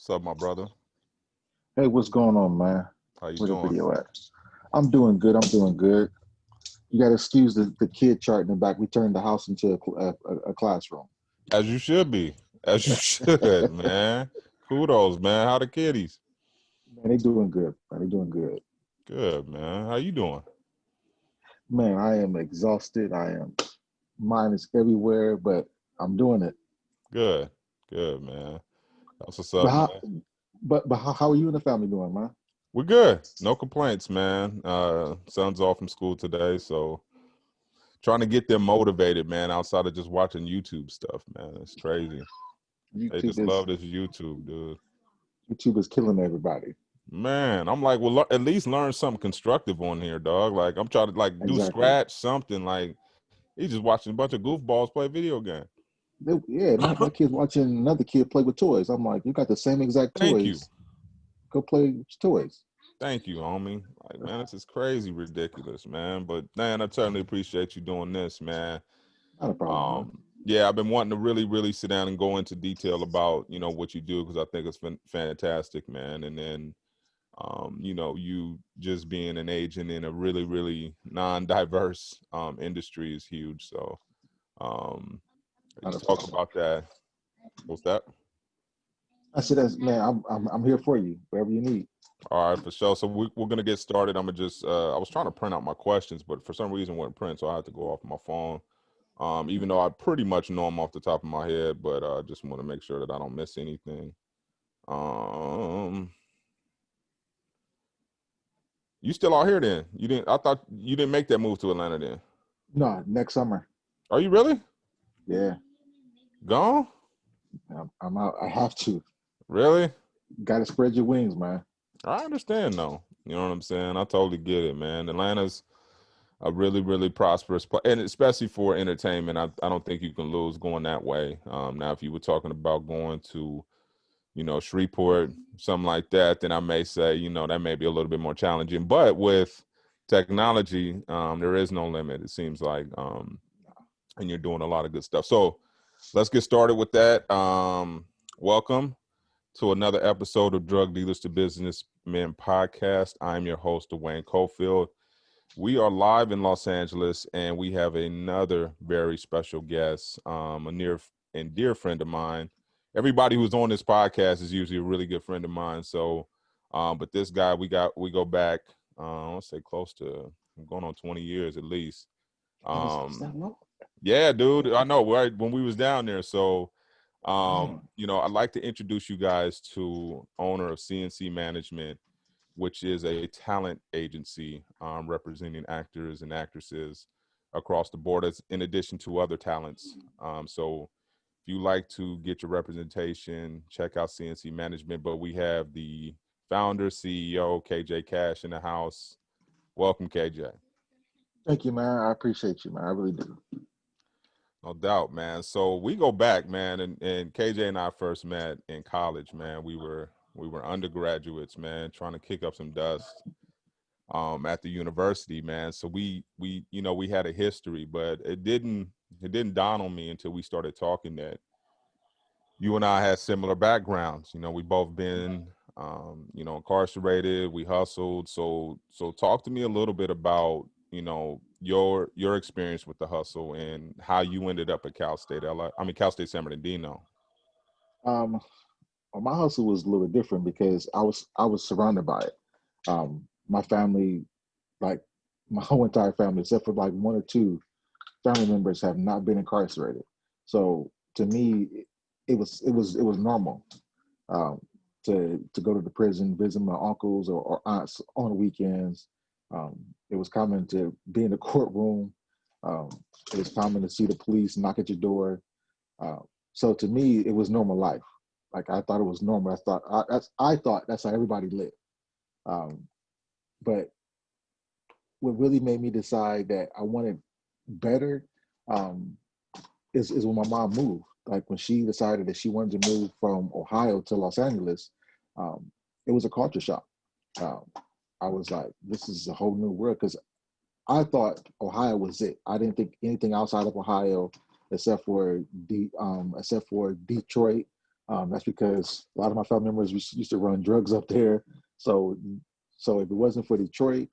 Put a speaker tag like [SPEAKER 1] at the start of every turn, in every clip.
[SPEAKER 1] What's up, my brother?
[SPEAKER 2] Hey, what's going on, man?
[SPEAKER 1] How you
[SPEAKER 2] Where the
[SPEAKER 1] doing?
[SPEAKER 2] video at? I'm doing good. I'm doing good. You got to excuse the kid chart in the back. We turned the house into a classroom.
[SPEAKER 1] As you should be. As you should, man. Kudos, man. How the kiddies?
[SPEAKER 2] Man, they doing good. Man, they doing good.
[SPEAKER 1] Good, man. How you doing?
[SPEAKER 2] Man, I am exhausted. Mine is everywhere, but I'm doing it.
[SPEAKER 1] Good. Good, man. That's what's
[SPEAKER 2] But
[SPEAKER 1] up,
[SPEAKER 2] how,
[SPEAKER 1] man.
[SPEAKER 2] but how are you and the family doing, man?
[SPEAKER 1] We're good. No complaints, man. Son's off from school today, so trying to get them motivated, man, outside of just watching YouTube stuff, man. It's crazy. They
[SPEAKER 2] YouTube
[SPEAKER 1] just
[SPEAKER 2] is
[SPEAKER 1] love this YouTube, dude.
[SPEAKER 2] YouTube is killing everybody.
[SPEAKER 1] Man, I'm like, well, at least learn something constructive on here, dog. Like, I'm trying to do
[SPEAKER 2] Exactly.
[SPEAKER 1] scratch something. Like, he's just watching a bunch of goofballs play video games.
[SPEAKER 2] Yeah, my kid's watching another kid play with toys. I'm like, you got the same exact
[SPEAKER 1] Thank you.
[SPEAKER 2] toys. Go play with toys.
[SPEAKER 1] Thank you, homie. Like, man, this is crazy ridiculous, man. But man, I certainly appreciate you doing this, man.
[SPEAKER 2] Not a problem, man.
[SPEAKER 1] Yeah, I've been wanting to really sit down and go into detail about, what you do because I think it's been fantastic, man. And then you just being an agent in a really non-diverse industry is huge. So
[SPEAKER 2] Not a
[SPEAKER 1] just talk
[SPEAKER 2] problem.
[SPEAKER 1] about that. What's that?
[SPEAKER 2] I said, that's, man, I'm here for you, wherever you need.
[SPEAKER 1] All right, for sure. So we're gonna get started. I'm gonna just I was trying to print out my questions, but for some reason it wouldn't print, so I had to go off my phone. Even though I pretty much know them off the top of my head, but I just want to make sure that I don't miss anything. Um, you still out here then? You didn't? I thought you didn't make that move to Atlanta then.
[SPEAKER 2] No, next summer.
[SPEAKER 1] Are you really
[SPEAKER 2] Yeah,
[SPEAKER 1] gone?
[SPEAKER 2] I'm out. I have to.
[SPEAKER 1] Really?
[SPEAKER 2] Got to spread your wings, man.
[SPEAKER 1] I understand though. You know what I'm saying? I totally get it, man. Atlanta's a really prosperous place, and especially for entertainment. I don't think you can lose going that way. Now, if you were talking about going to, Shreveport, something like that, then I may say, that may be a little bit more challenging. But with technology, there is no limit, it seems like, and you're doing a lot of good stuff. So let's get started with that. Welcome to another episode of Drug Dealers to Businessmen podcast. I'm your host, Duane. We are live in Los Angeles, and we have another very special guest, a near and dear friend of mine. Everybody who's on this podcast is usually a really good friend of mine. So, but this guy, we go back, I want to say close to going on 20 years at least.
[SPEAKER 2] Is that long?
[SPEAKER 1] Yeah, dude, I know, right? When we was down there. So,
[SPEAKER 2] Man,
[SPEAKER 1] I'd like to introduce you guys to owner of CNC Management, which is a talent agency representing actors and actresses across the board, as in addition to other talents. So if you like to get your representation, check out CNC Management. But we have the founder, CEO, KJ Cash in the house. Welcome, KJ.
[SPEAKER 2] thank you, man. I appreciate you, man. I really do.
[SPEAKER 1] No doubt, man. So we go back, man, and KJ and I first met in college, man. We were undergraduates, man, trying to kick up some dust at the university, man. So we had a history, but it didn't dawn on me until we started talking that you and I had similar backgrounds. We both been incarcerated, we hustled. So talk to me a little bit about, your experience with the hustle and how you ended up at Cal State San Bernardino.
[SPEAKER 2] Um, well, my hustle was a little different because I was surrounded by it. My family, like my whole entire family, except for like one or two family members, have not been incarcerated. So to me, it was normal. um, to go to the prison, visit my uncles or aunts on the weekends. Um, it was common to be in the courtroom. Um, it was common to see the police knock at your door. Uh, so to me, it was normal life. Like I thought it was normal. I thought that's how everybody lived. Um, but what really made me decide that I wanted better um, is when my mom moved. Like when she decided that she wanted to move from Ohio to Los Angeles, um, it was a culture shock. Um, I was like, this is a whole new world because I thought Ohio was it. I didn't think anything outside of Ohio, except for Detroit. That's because a lot of my family members used to run drugs up there. So, so if it wasn't for Detroit,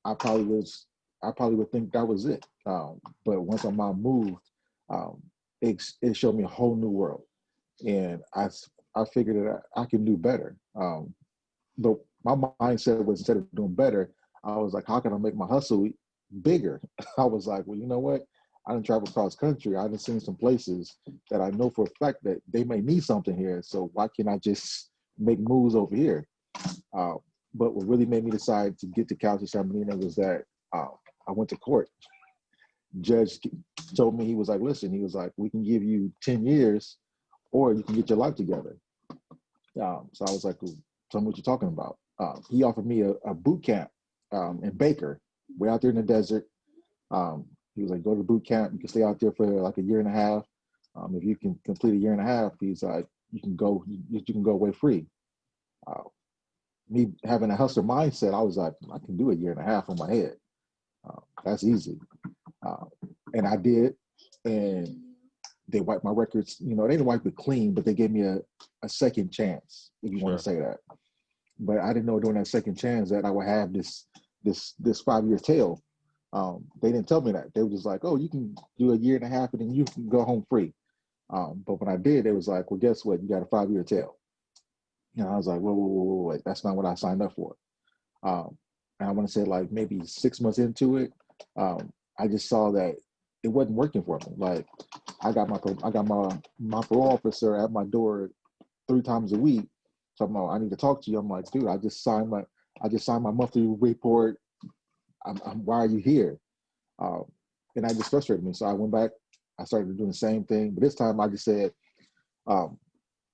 [SPEAKER 2] I probably was, I probably would think that was it. But once my mom moved, um, it showed me a whole new world, and I figured that I can do better. But my mindset was, instead of doing better, I was like, how can I make my hustle bigger? I was like, well, you know what? I didn't travel across country. I done seen some places that I know for a fact that they may need something here. So why can't I just make moves over here? Uh, but what really made me decide to get to Cal San Bernardino was that uh, I went to court. Judge told me, he was like, listen, he was like, we can give you 10 years or you can get your life together. So I was like, well, tell me what you're talking about. He offered me a boot camp in Baker, way out there in the desert. He was like, go to boot camp. You can stay out there for like a year and a half. If you can complete a year and a half, he's like, you can go away free. Uh, Me having a hustler mindset, I was like, I can do a year and a half on my head. That's easy. Uh, and I did. And they wiped my records. You know, they didn't wipe it clean, but they gave me a second chance, if you want to
[SPEAKER 1] Sure.
[SPEAKER 2] say that. But I didn't know during that second chance that I would have this 5 year tail. They didn't tell me that. They were just like, oh, you can do a year and a half and then you can go home free. But when I did, it was like, well, guess what? You got a 5 year tail. And I was like, wait, that's not what I signed up for. Um, and I want to say like maybe 6 months into it, I just saw that it wasn't working for me. Like I got my parole officer at my door 3 times a week. So I'm like, I need to talk to you. I'm like, dude, I just signed my monthly report. Why are you here? Um, and that just frustrated me. So I went back. I started doing the same thing, but this time I just said, um,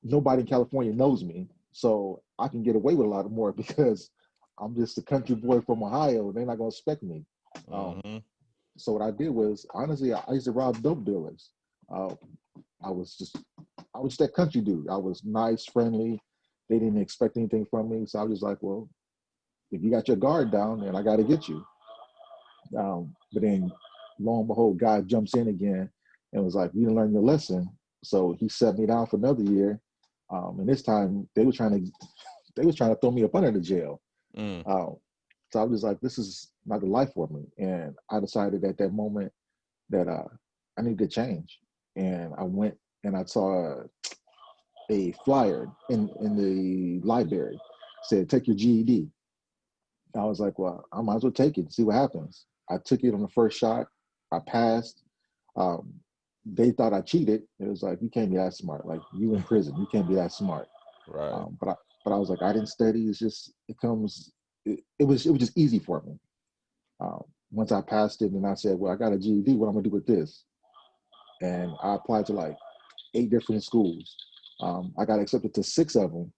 [SPEAKER 2] nobody in California knows me, so I can get away with a lot more because I'm just a country boy from Ohio. They're not gonna expect me. Um,
[SPEAKER 1] Mm-hmm.
[SPEAKER 2] so what I did was, honestly, I used to rob dope dealers. Uh, I was just, I was that country dude. I was nice, friendly. They didn't expect anything from me, so I was like, well, if you got your guard down, then I got to get you. But then, lo and behold, God jumps in again and was like, "You didn't learn your lesson." So he set me down for another year, and this time they was trying to throw me up under the jail.
[SPEAKER 1] Mm.
[SPEAKER 2] Um, so I was like, "This is not the life for me," and I decided at that moment that I needed to change. And I went and I saw a flyer in the library, said, "Take your GED." I was like, well, I might as well take it and see what happens. I took it on the first shot. I passed. Um, they thought I cheated. It was like, you can't be that smart. Like, you in prison, you can't be that smart.
[SPEAKER 1] Right.
[SPEAKER 2] But I was like, I didn't study. It's just it was just easy for me. Once I passed it, and I said, well, I got a GED. What I'm gonna do with this? And I applied to like 8 different schools. I got accepted to 6 of them.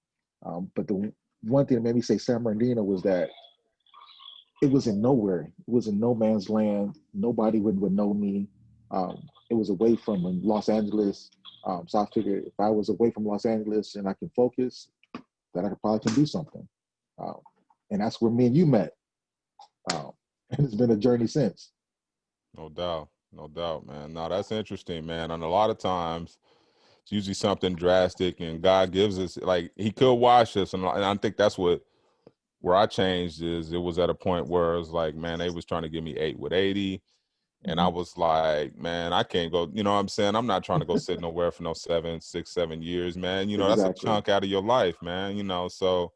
[SPEAKER 2] But the one thing that made me say San Bernardino was that it was in nowhere. It was in no man's land. Nobody would know me. It was away from Los Angeles. So I figured if I was away from Los Angeles and I can focus, that I could probably can do something. Um, and that's where me and you met. And it's been a journey since.
[SPEAKER 1] No doubt. No doubt, man. No, that's interesting, man. And a lot of times it's usually something drastic and God gives us, like, he could wash us. And I think that's where I changed is it was at a point where it was like, man, they was trying to give me 8 with 80. And I
[SPEAKER 2] Mhm.
[SPEAKER 1] was like, man, I can't go, you know what I'm saying? I'm not trying to go sit nowhere for no 7, 6, 7 years, man. You know, that's a
[SPEAKER 2] Exactly.
[SPEAKER 1] chunk out of your life, man. You know, so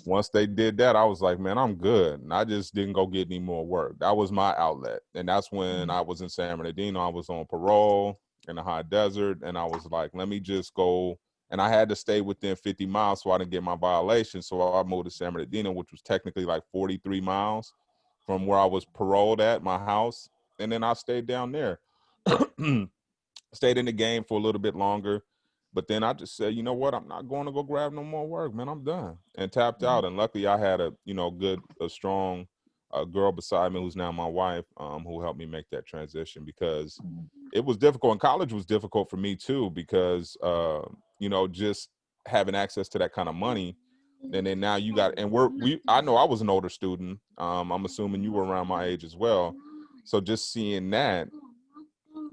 [SPEAKER 1] once they did that, I was like, man, I'm good. And I just didn't go get any more work. That was my outlet. And that's when
[SPEAKER 2] Mhm.
[SPEAKER 1] I was in San Bernardino. I was on parole in the high desert. And I was like, let me just go. And I had to stay within 50 miles so I didn't get my violation. So I moved to San Bernardino, which was technically like 43 miles from where I was paroled at my house. And then I stayed down there. Stayed in the game for a little bit longer. But then I just said, you know what? I'm not going to go grab no more work, man. I'm done. And tapped out.
[SPEAKER 2] Mhm.
[SPEAKER 1] And luckily I had a strong girl beside me who's now my wife, who helped me make that transition because
[SPEAKER 2] Mhm.
[SPEAKER 1] it was difficult. And college was difficult for me too, because, just having access to that kind of money. And then now you got, and I know I was an older student. I'm assuming you were around my age as well. So just seeing that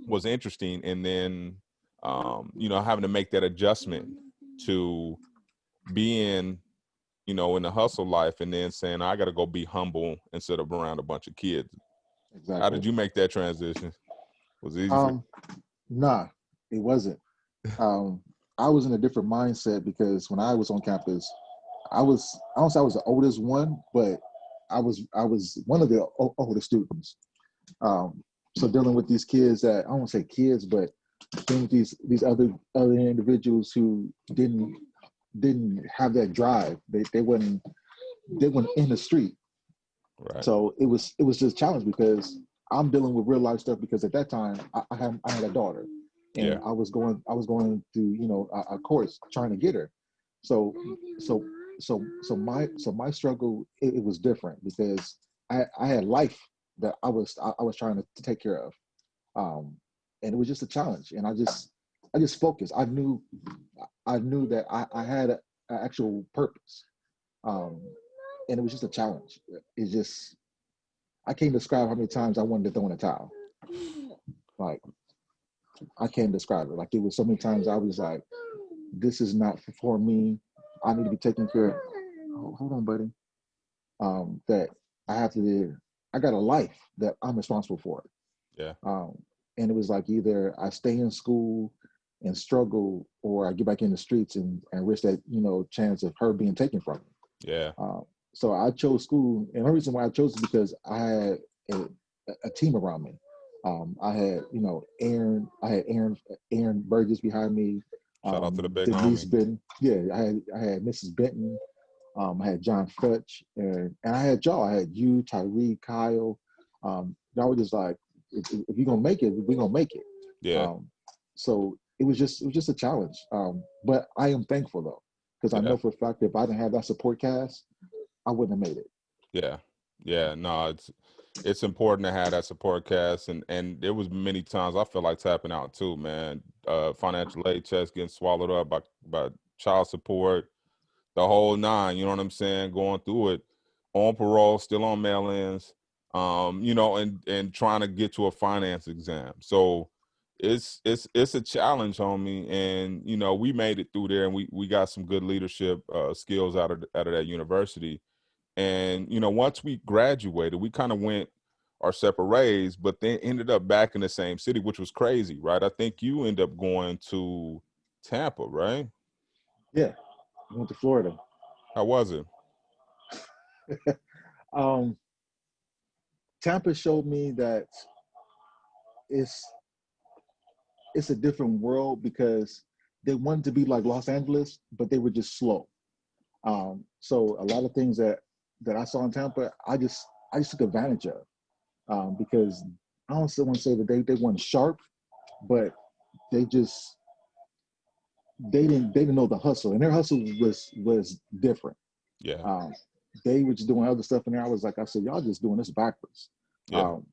[SPEAKER 1] was interesting. And then having to make that adjustment to being, in the hustle life, and then saying I got to go be humble instead of around a bunch of kids. How did
[SPEAKER 2] Exactly.
[SPEAKER 1] you make that transition? Was it easy for
[SPEAKER 2] Um, nah, it wasn't. Um, I was in a different mindset because when I was on campus, I don't say I was the oldest one, but I was one of the older students. Um, so dealing with these kids that I don't want to say kids, but dealing with these other individuals who didn't have that drive. They weren't in the street.
[SPEAKER 1] you? Right.
[SPEAKER 2] So it was just a challenge because I'm dealing with real life stuff because at that time I had a daughter and
[SPEAKER 1] Yeah.
[SPEAKER 2] I was going through a course trying to get her. So so so my struggle it was different because I had life that I was trying to take care of. Um, and it was just a challenge and I just focused. I knew that I had an actual purpose. Um, and it was just a challenge. It's just I can't describe how many times I wanted to throw in a towel. Like I can't describe it. Like it was so many times I was like, this is not for me. I need to be taken care of. Oh, hold on, buddy. That I have to. I got a life that I'm responsible for.
[SPEAKER 1] Yeah.
[SPEAKER 2] Um, and it was like either I stay in school and struggle, or I get back in the streets and risk that chance of her being taken from me.
[SPEAKER 1] Yeah.
[SPEAKER 2] Um, so I chose school, and the reason why I chose it because I had a, a team around me. I had Aaron Burgess behind me,
[SPEAKER 1] Shout out to the big
[SPEAKER 2] Denise
[SPEAKER 1] homie.
[SPEAKER 2] Benton. Yeah, I had Mrs. Benton. I had John Fetch, and I had y'all. I had you, Tyree, Kyle. Y'all were just like, if you're gonna make it, we're gonna make it.
[SPEAKER 1] Yeah.
[SPEAKER 2] Um, so it was just a challenge. But I am thankful though, because I
[SPEAKER 1] Yeah.
[SPEAKER 2] know for a fact that if I didn't have that support cast, I wouldn't have made it.
[SPEAKER 1] Yeah. Yeah. No, it's important to have that support cast, and there was many times I felt like tapping out too, man. Financial aid checks getting swallowed up by child support, the whole nine, you know what I'm saying, going through it on parole, still on mail-ins, and trying to get to a finance exam. So it's a challenge, homie. And we made it through there, and we got some good leadership skills out of that university. And once we graduated, we kind of went our separate ways, but then ended up back in the same city, which was crazy, right? I think you end up going to Tampa, right?
[SPEAKER 2] Yeah, I went to Florida.
[SPEAKER 1] How was it?
[SPEAKER 2] um, Tampa showed me that it's it's a different world because they wanted to be like Los Angeles, but they were just slow. So a lot of things that I saw in Tampa, I just took advantage of because I don't still want to say that they weren't sharp, but they just they didn't know the hustle, and their hustle was different.
[SPEAKER 1] Yeah.
[SPEAKER 2] Um, they were just doing other stuff, and I was like, I said, y'all just doing this backwards.
[SPEAKER 1] Yeah.
[SPEAKER 2] Um,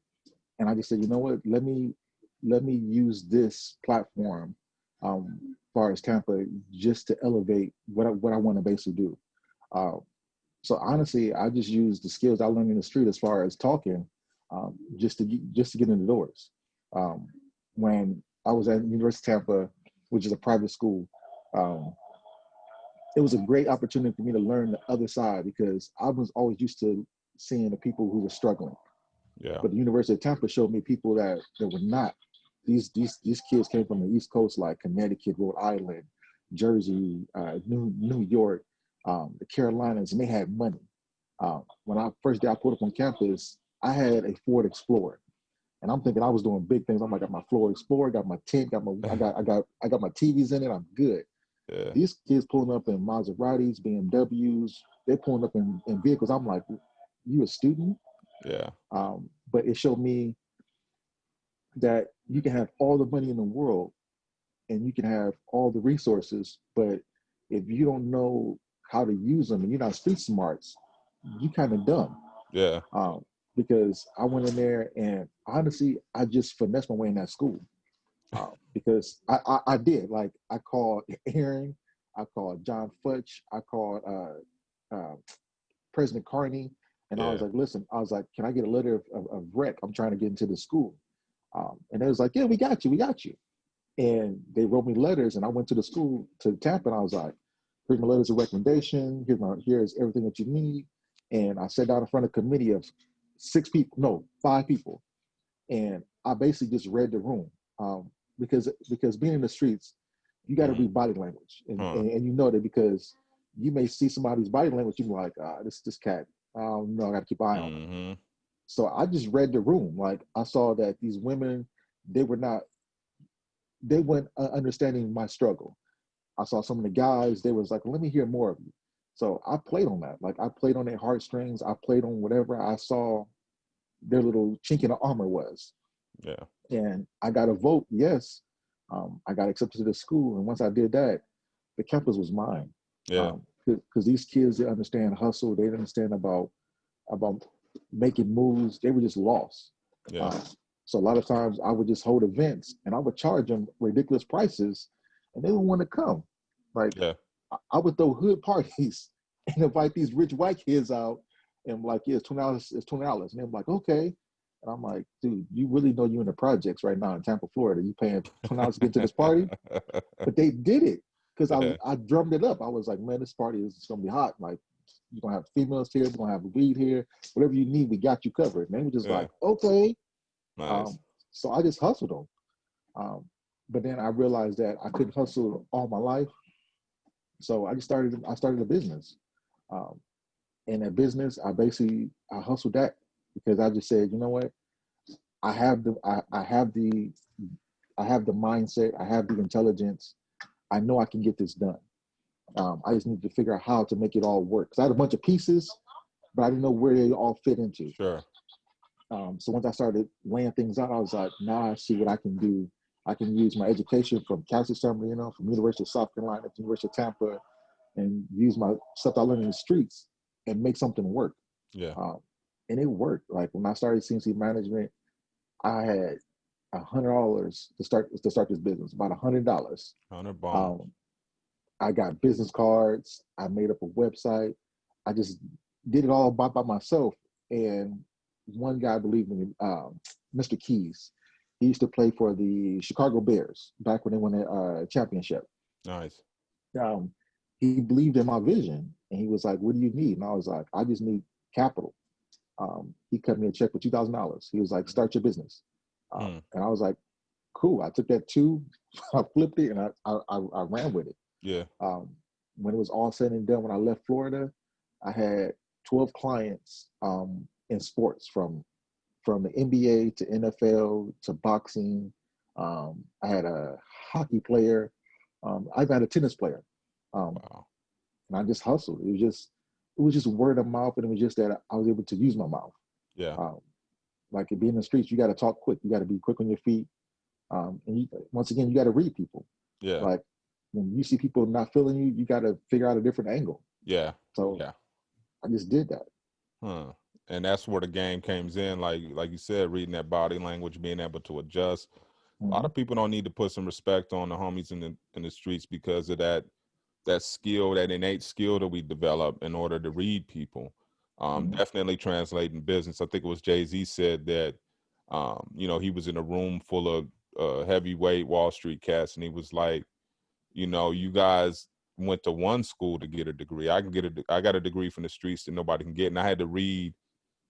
[SPEAKER 2] and I just said, you know what? Let me use this platform, as far as Tampa, just to elevate what I want to basically do. Uh, so honestly, I just use the skills I learned in the street as far as talking, just to get in the doors. Um, when I was at University of Tampa, which is a private school, um, it was a great opportunity for me to learn the other side because I was always used to seeing the people who were struggling.
[SPEAKER 1] Yeah.
[SPEAKER 2] But the University of Tampa showed me people that were not. These kids came from the East Coast, like Connecticut, Rhode Island, Jersey, New York, the Carolinas, and they had money. When I first day I pulled up on campus, I had a Ford Explorer, and I'm thinking I was doing big things. I'm like, I got my Ford Explorer, got my tent, I got my TVs in it. I'm good.
[SPEAKER 1] Yeah.
[SPEAKER 2] These kids pulling up in Maseratis, BMWs, they're pulling up in vehicles. I'm like, you a student?
[SPEAKER 1] Yeah.
[SPEAKER 2] But it showed me that you can have all the money in the world and you can have all the resources, but if you don't know how to use them and you're not street smarts, you kind of dumb.
[SPEAKER 1] Yeah.
[SPEAKER 2] Um, because I went in there and honestly, I just finessed my way in that school. Because I did. Like I called Aaron, I called John Futch, I called President Carney, and I was
[SPEAKER 1] Yeah.
[SPEAKER 2] like, listen, I was like, can I get a letter of rec? I'm trying to get into the school. And they was like, yeah, we got you. And they wrote me letters, and I went to the school to Tampa, and I was like, "Here's my letters of recommendation. Here's everything that you need." And I sat down in front of a committee of 6 people, no, 5 people, and I basically just read the room, because being in the streets, you got to
[SPEAKER 1] Mm-hmm.
[SPEAKER 2] read body language, and,
[SPEAKER 1] Huh.
[SPEAKER 2] and and you know that because you may see somebody's body language, you be like, this cat, no, I got to keep an eye on him.
[SPEAKER 1] Mm-hmm.
[SPEAKER 2] So I just read the room. Like I saw that these women, they were not, they weren't understanding my struggle. I saw some of the guys, they was like, let me hear more of you. So I played on that. Like I played on their heartstrings. I played on whatever I saw their little chink in the armor was.
[SPEAKER 1] Yeah.
[SPEAKER 2] And I got a vote, yes. I got accepted to the school. And once I did that, the campus was mine.
[SPEAKER 1] Yeah.
[SPEAKER 2] Because these kids, they understand hustle. They understand about making moves. They were just lost.
[SPEAKER 1] Yeah.
[SPEAKER 2] Um, so a lot of times I would just hold events and I would charge them ridiculous prices, and they would want to come. Like
[SPEAKER 1] Yeah.
[SPEAKER 2] I would throw hood parties and invite these rich white kids out, and I'm like, yeah, it's $20. It's $20, and they're like, okay. And I'm like, dude, you really know you're in the projects right now in Tampa, Florida. You paying $20 to get to this party? But they did it because I
[SPEAKER 1] Yeah.
[SPEAKER 2] I drummed it up. I was like, man, this party is gonna be hot. Like, you're gonna have females here, we're gonna have weed here, whatever you need, we got you covered. And they were just
[SPEAKER 1] Yeah.
[SPEAKER 2] like, okay.
[SPEAKER 1] Nice.
[SPEAKER 2] Um, so I just hustled them. Um, but then I realized that I couldn't hustle all my life. So I started a business. Um, and that business, I hustled that because I just said, you know what? I have the I have the I have the mindset, I have the intelligence. I know I can get this done. I just need to figure out how to make it all work. Because I had a bunch of pieces, but I didn't know where they all fit into.
[SPEAKER 1] Sure.
[SPEAKER 2] So once I started laying things out, I was like, now I see what I can do. I can use my education from Cal Summer, from University of South Carolina to University of Tampa, and use my stuff I learned in the streets and make something work.
[SPEAKER 1] Yeah.
[SPEAKER 2] Um, and it worked. Like when I started CNC management, I had $100 to start this business, about $100.
[SPEAKER 1] 100 bomb.
[SPEAKER 2] Um, I got business cards. I made up a website. I just did it all by myself. And one guy believed in me, Mr. Keys. He used to play for the Chicago Bears back when they won a championship.
[SPEAKER 1] Nice.
[SPEAKER 2] Um, he believed in my vision, and he was like, "What do you need?" And I was like, "I just need capital." He cut me a check for $2,000. He was like, "Start your business,"
[SPEAKER 1] Hmm.
[SPEAKER 2] and I was like, "Cool." I took that two, I flipped it, and I ran with it.
[SPEAKER 1] Yeah.
[SPEAKER 2] Um, when it was all said and done, when I left Florida, I had 12 clients in sports from the NBA to NFL to boxing. I had a hockey player. I've had a tennis player, um,
[SPEAKER 1] Wow.
[SPEAKER 2] and I just hustled. It was just word of mouth, and it was just that I was able to use my mouth.
[SPEAKER 1] Yeah.
[SPEAKER 2] Um, like being in the streets, you got to talk quick. You got to be quick on your feet, and once again, you got to read people.
[SPEAKER 1] Yeah.
[SPEAKER 2] Like when you see people not feeling you, you got to figure out a different angle.
[SPEAKER 1] Yeah.
[SPEAKER 2] So
[SPEAKER 1] Yeah.
[SPEAKER 2] I just did that.
[SPEAKER 1] Huh. And that's where the game comes in, like you said, reading that body language, being able to adjust. A lot
[SPEAKER 2] Mm-hmm.
[SPEAKER 1] of people don't need to put some respect on the homies in the streets because of that skill, that innate skill that we develop in order to read people.
[SPEAKER 2] Mm-hmm.
[SPEAKER 1] Definitely translating business. I think it was Jay-Z said that he was in a room full of heavyweight Wall Street cats, and he was like, you guys went to one school to get a degree. I got a degree from the streets that nobody can get, and I had to read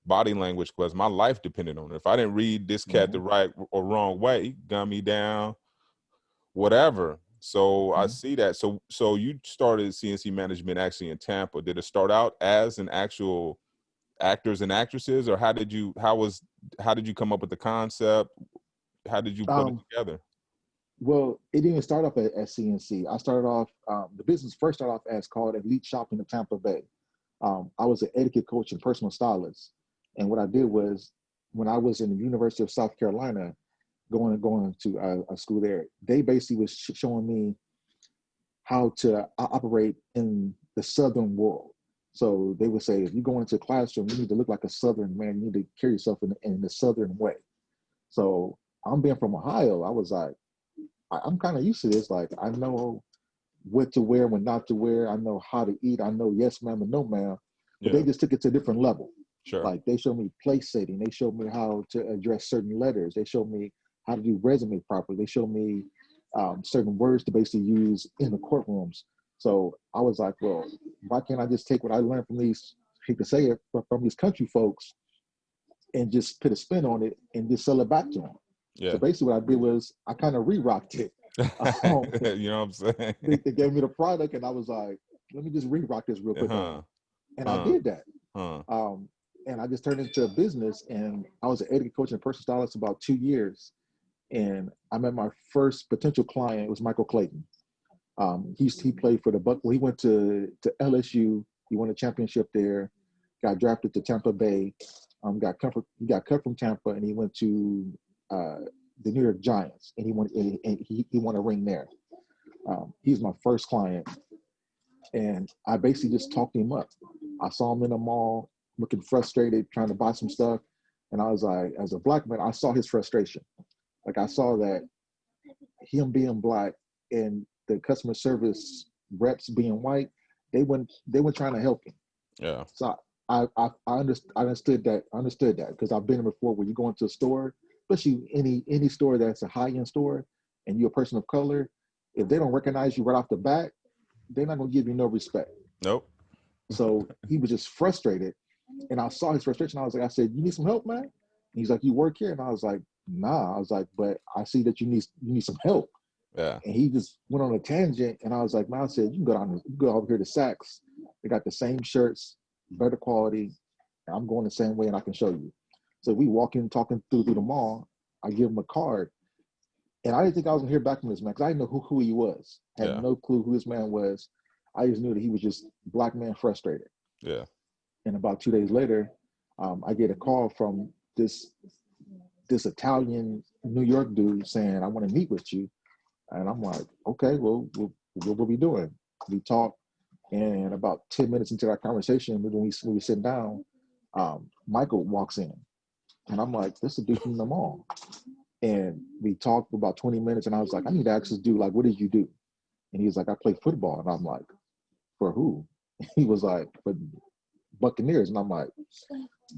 [SPEAKER 1] body language because my life depended on it. If I didn't read this cat
[SPEAKER 2] Mm-hmm.
[SPEAKER 1] the right or wrong way, he gun me down, whatever. So I
[SPEAKER 2] Mm-hmm.
[SPEAKER 1] see that. So you started CNC management actually in Tampa. Did it start out as an actual actors and actresses, or how did you come up with the concept? How did you put it
[SPEAKER 2] Um,
[SPEAKER 1] together?
[SPEAKER 2] Well, it didn't start off at CNC. I started off, the business first started off as called Elite Shopping of Tampa Bay. I was an etiquette coach and personal stylist. And what I did was, when I was in the University of South Carolina, going to a school there, they basically was showing me how to operate in the Southern world. So they would say, if you go into a classroom, you need to look like a Southern man. You need to carry yourself in the Southern way. So I'm being from Ohio. I was like, I'm kind of used to this. Like, I know what to wear, when not to wear. I know how to eat. I know yes, ma'am, and no, ma'am. But they
[SPEAKER 1] Yeah,
[SPEAKER 2] just took it to a different level.
[SPEAKER 1] sure.
[SPEAKER 2] Like, they showed me place setting. They showed me how to address certain letters. They showed me how to do resume properly. They showed me certain words to basically use in the courtrooms. So I was like, well, why can't I just take what I learned from these, I hate to say it, but from these country folks and just put a spin on it and just sell it back to them? So
[SPEAKER 1] Yeah.
[SPEAKER 2] basically, what I did was I kind of re-rocked it. Um,
[SPEAKER 1] You know what I'm saying?
[SPEAKER 2] they gave me the product, and I was like, let me just re-rock this real quick on them,
[SPEAKER 1] Huh.
[SPEAKER 2] and I
[SPEAKER 1] Huh.
[SPEAKER 2] did that.
[SPEAKER 1] Huh.
[SPEAKER 2] Um, and I just turned into a business, and I was an etiquette coach and personal stylist about 2 years. And I met my first potential client. It was Michael Clayton. He played for the Buck. Well, he went to LSU. He won a championship there. Got drafted to Tampa Bay. He got cut from Tampa, and he went to uh, the New York Giants, and he won a ring there. He's my first client, and I basically just talked him up. I saw him in the mall, looking frustrated, trying to buy some stuff, and I was like, as a black man, I saw his frustration. Like I saw that him being black and the customer service reps being white, they were trying to help him.
[SPEAKER 1] Yeah.
[SPEAKER 2] So I understood that because I've been there before where you go into a store, especially any store that's a high end store, and you're a person of color, if they don't recognize you right off the bat, they're not gonna give you no respect.
[SPEAKER 1] Nope.
[SPEAKER 2] So he was just frustrated, and I saw his frustration. I said, "You need some help, man?" And he's like, "You work here?" And I was like, "Nah." I was like, "But I see that you need some help."
[SPEAKER 1] Yeah.
[SPEAKER 2] And he just went on a tangent, and I was like, "Man," I said, you can go over here to Saks. They got the same shirts, better quality. And I'm going the same way, and I can show you." So we walk in, talking through the mall. I give him a card, and I didn't think I was gonna hear back from this man because I didn't know who he was. Had
[SPEAKER 1] Yeah.
[SPEAKER 2] no clue who this man was. I just knew that he was just black man frustrated.
[SPEAKER 1] Yeah.
[SPEAKER 2] And about 2 days later, I get a call from this Italian New York dude saying, "I want to meet with you." And I'm like, "Okay, well, what will we doing?" We talk, and about 10 minutes into that conversation, when we sit down, Michael walks in, and I'm like, "This is a dude from the mall." And we talked for about 20 minutes, and I was like, "I need to ask this dude, like, what did you do?" And he was like, "I play football." And I'm like, "For who?" He was like, "For Buccaneers." And I'm like,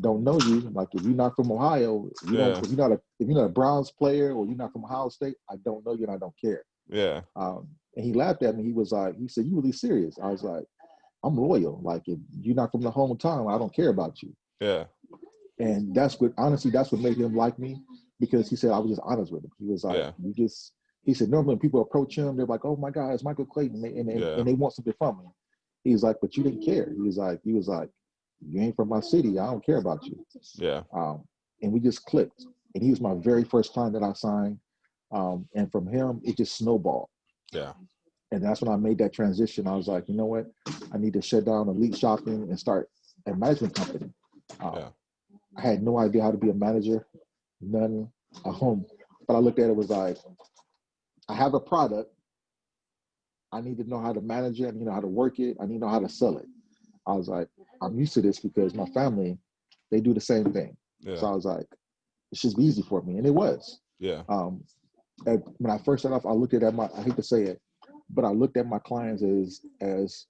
[SPEAKER 2] "Don't know you. Like, if you're not from Ohio, if you don't,
[SPEAKER 1] Yeah.
[SPEAKER 2] if you're not a Browns player or you're not from Ohio State, I don't know you and I don't care."
[SPEAKER 1] Yeah.
[SPEAKER 2] And he laughed at me. He said, "You really serious?" I was like, "I'm loyal. Like, if you're not from the hometown, I don't care about you."
[SPEAKER 1] Yeah.
[SPEAKER 2] And that's what made him like me, because he said I was just honest with him. He was like,
[SPEAKER 1] Yeah.
[SPEAKER 2] he said, normally when people approach him, they're like, "Oh my God, it's Michael Clayton,"
[SPEAKER 1] Yeah.
[SPEAKER 2] and they want something from me. He's like, "But you didn't care." He was like, "You ain't from my city. I don't care about you."
[SPEAKER 1] Yeah.
[SPEAKER 2] Um, and we just clicked. And he was my very first client that I signed. And from him, it just snowballed.
[SPEAKER 1] Yeah.
[SPEAKER 2] And that's when I made that transition. I was like, you know what? I need to shut down elite shopping and start a management company. Um,
[SPEAKER 1] Yeah.
[SPEAKER 2] I had no idea how to be a manager, none at home. But I looked at it was like, I have a product. I need to know how to manage it. I need to know how to work it. I need to know how to sell it. I was like, I'm used to this because my family, they do the same thing.
[SPEAKER 1] Yeah.
[SPEAKER 2] So I was like, it should be easy for me. And it was.
[SPEAKER 1] Yeah.
[SPEAKER 2] Um, when I first started off, I looked at I hate to say it, but I looked at my clients as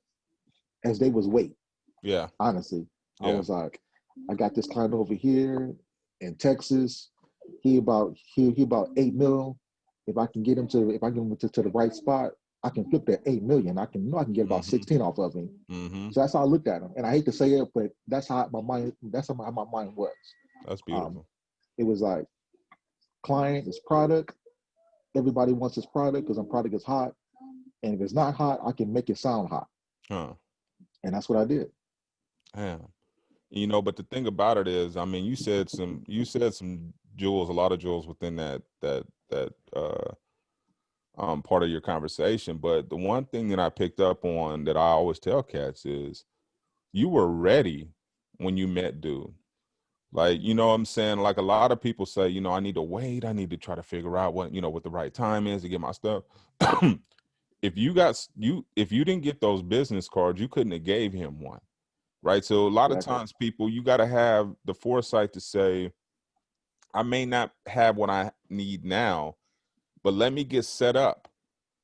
[SPEAKER 2] they was weight.
[SPEAKER 1] Yeah.
[SPEAKER 2] Honestly, I
[SPEAKER 1] Yeah.
[SPEAKER 2] was like, I got this client over here in Texas. He about 8 mil. If I get him to the right spot, I can flip that 8 million. I can get about
[SPEAKER 1] Mm-hmm.
[SPEAKER 2] 16 off of him.
[SPEAKER 1] Mm-hmm.
[SPEAKER 2] So that's how I looked at him. And I hate to say it, but that's how my mind was.
[SPEAKER 1] That's
[SPEAKER 2] Um,
[SPEAKER 1] beautiful.
[SPEAKER 2] it was like, client is product. Everybody wants this product because the product is hot. And if it's not hot, I can make it sound hot.
[SPEAKER 1] Huh.
[SPEAKER 2] And that's what I did.
[SPEAKER 1] Yeah. But the thing about it is, I mean, you said some jewels, a lot of jewels within that part of your conversation. But the one thing that I picked up on that I always tell cats is you were ready when you met dude. Like, you know what I'm saying? Like a lot of people say, I need to wait. I need to try to figure out what the right time is to get my stuff. If you didn't get those business cards, you couldn't have gave him one. Right. So a lot of
[SPEAKER 2] Exactly.
[SPEAKER 1] times you got to have the foresight to say, I may not have what I need now, but let me get set up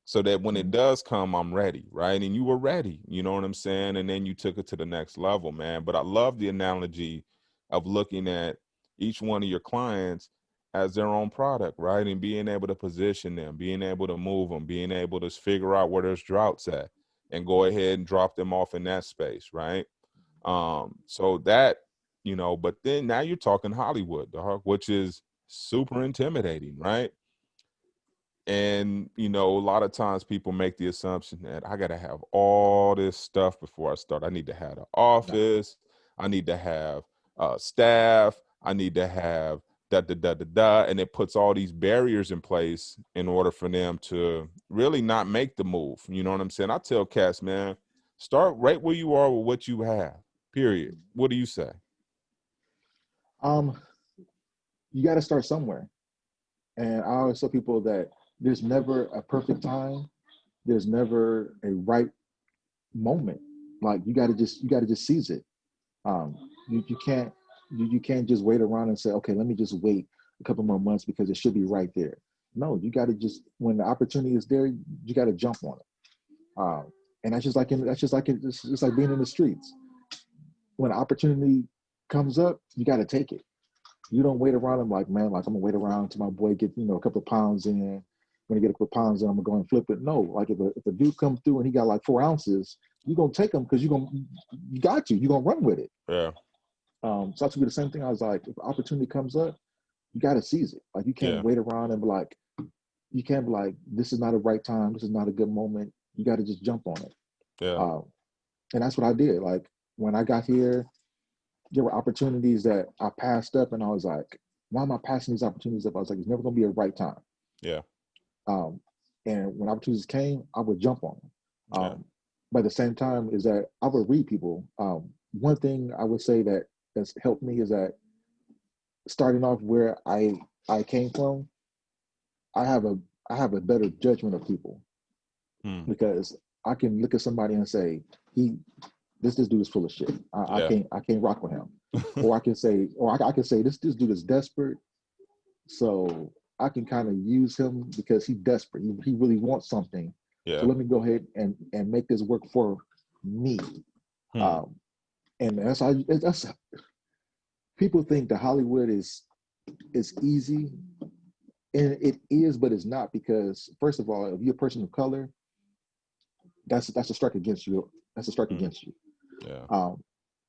[SPEAKER 1] so that when it
[SPEAKER 2] Mhm.
[SPEAKER 1] does come, I'm ready, right? And you were ready, you know what I'm saying? And then you took it to the next level, man. But I love the analogy of looking at each one of your clients as their own product, right? And being able to position them, being able to move them, being able to figure out where there's droughts at and go ahead and drop them off in that space, right? So that, but then now you're talking Hollywood, dog, which is super intimidating, right? And, a lot of times people make the assumption that I got to have all this stuff before I start. I need to have an
[SPEAKER 2] No.
[SPEAKER 1] office. I need to have staff. I need to have da da da da da. And it puts all these barriers in place in order for them to really not make the move. You know what I'm saying? I tell cats, man, start right where you are with what you have, period. What do you say?
[SPEAKER 2] Um, you got to start somewhere. And I always tell people that there's never a perfect time. There's never a right moment. Like you got to just seize it. Um, you can't you can't just wait around and say, okay, let me just wait a couple more months because it should be right there. No, you got to just when the opportunity is there, you got to jump on it. And it's just like being in the streets. When opportunity comes up, you got to take it. You don't wait around and like, man, like I'm gonna wait around until my boy get a couple of pounds in. When he get a couple of pounds in, I'm gonna go and flip it. No, like if a dude come through and he got like 4 ounces, you gonna take him because you gonna run with it.
[SPEAKER 1] Yeah,
[SPEAKER 2] So to be the same thing. I was like, if opportunity comes up, you gotta seize it. Like you can't
[SPEAKER 1] yeah,
[SPEAKER 2] wait around and be like, you can't be like, this is not a right time, this is not a good moment. You gotta just jump on it.
[SPEAKER 1] yeah,
[SPEAKER 2] Um, and that's what I did. Like when I got here, there were opportunities that I passed up, and I was like, why am I passing these opportunities up? I was like, it's never gonna be a right time.
[SPEAKER 1] yeah,
[SPEAKER 2] Um, and when opportunities came, I would jump on them.
[SPEAKER 1] yeah,
[SPEAKER 2] But at the same time, is that I would read people. One thing I would say that has helped me is that starting off where I came from, I have a I have a better judgment of people
[SPEAKER 1] hmm,
[SPEAKER 2] because I can look at somebody and say he this dude is full of shit.
[SPEAKER 1] yeah,
[SPEAKER 2] I can't rock with him, or I can say this dude is desperate. So I can kind of use him because he's desperate. He really wants something. So
[SPEAKER 1] yeah,
[SPEAKER 2] let me go ahead and make this work for me.
[SPEAKER 1] hmm,
[SPEAKER 2] Um, and that's people think that Hollywood is easy, and it is, but it's not because first of all, if you're a person of color, that's a strike against you. That's a strike
[SPEAKER 1] hmm,
[SPEAKER 2] against you.
[SPEAKER 1] yeah,
[SPEAKER 2] Um,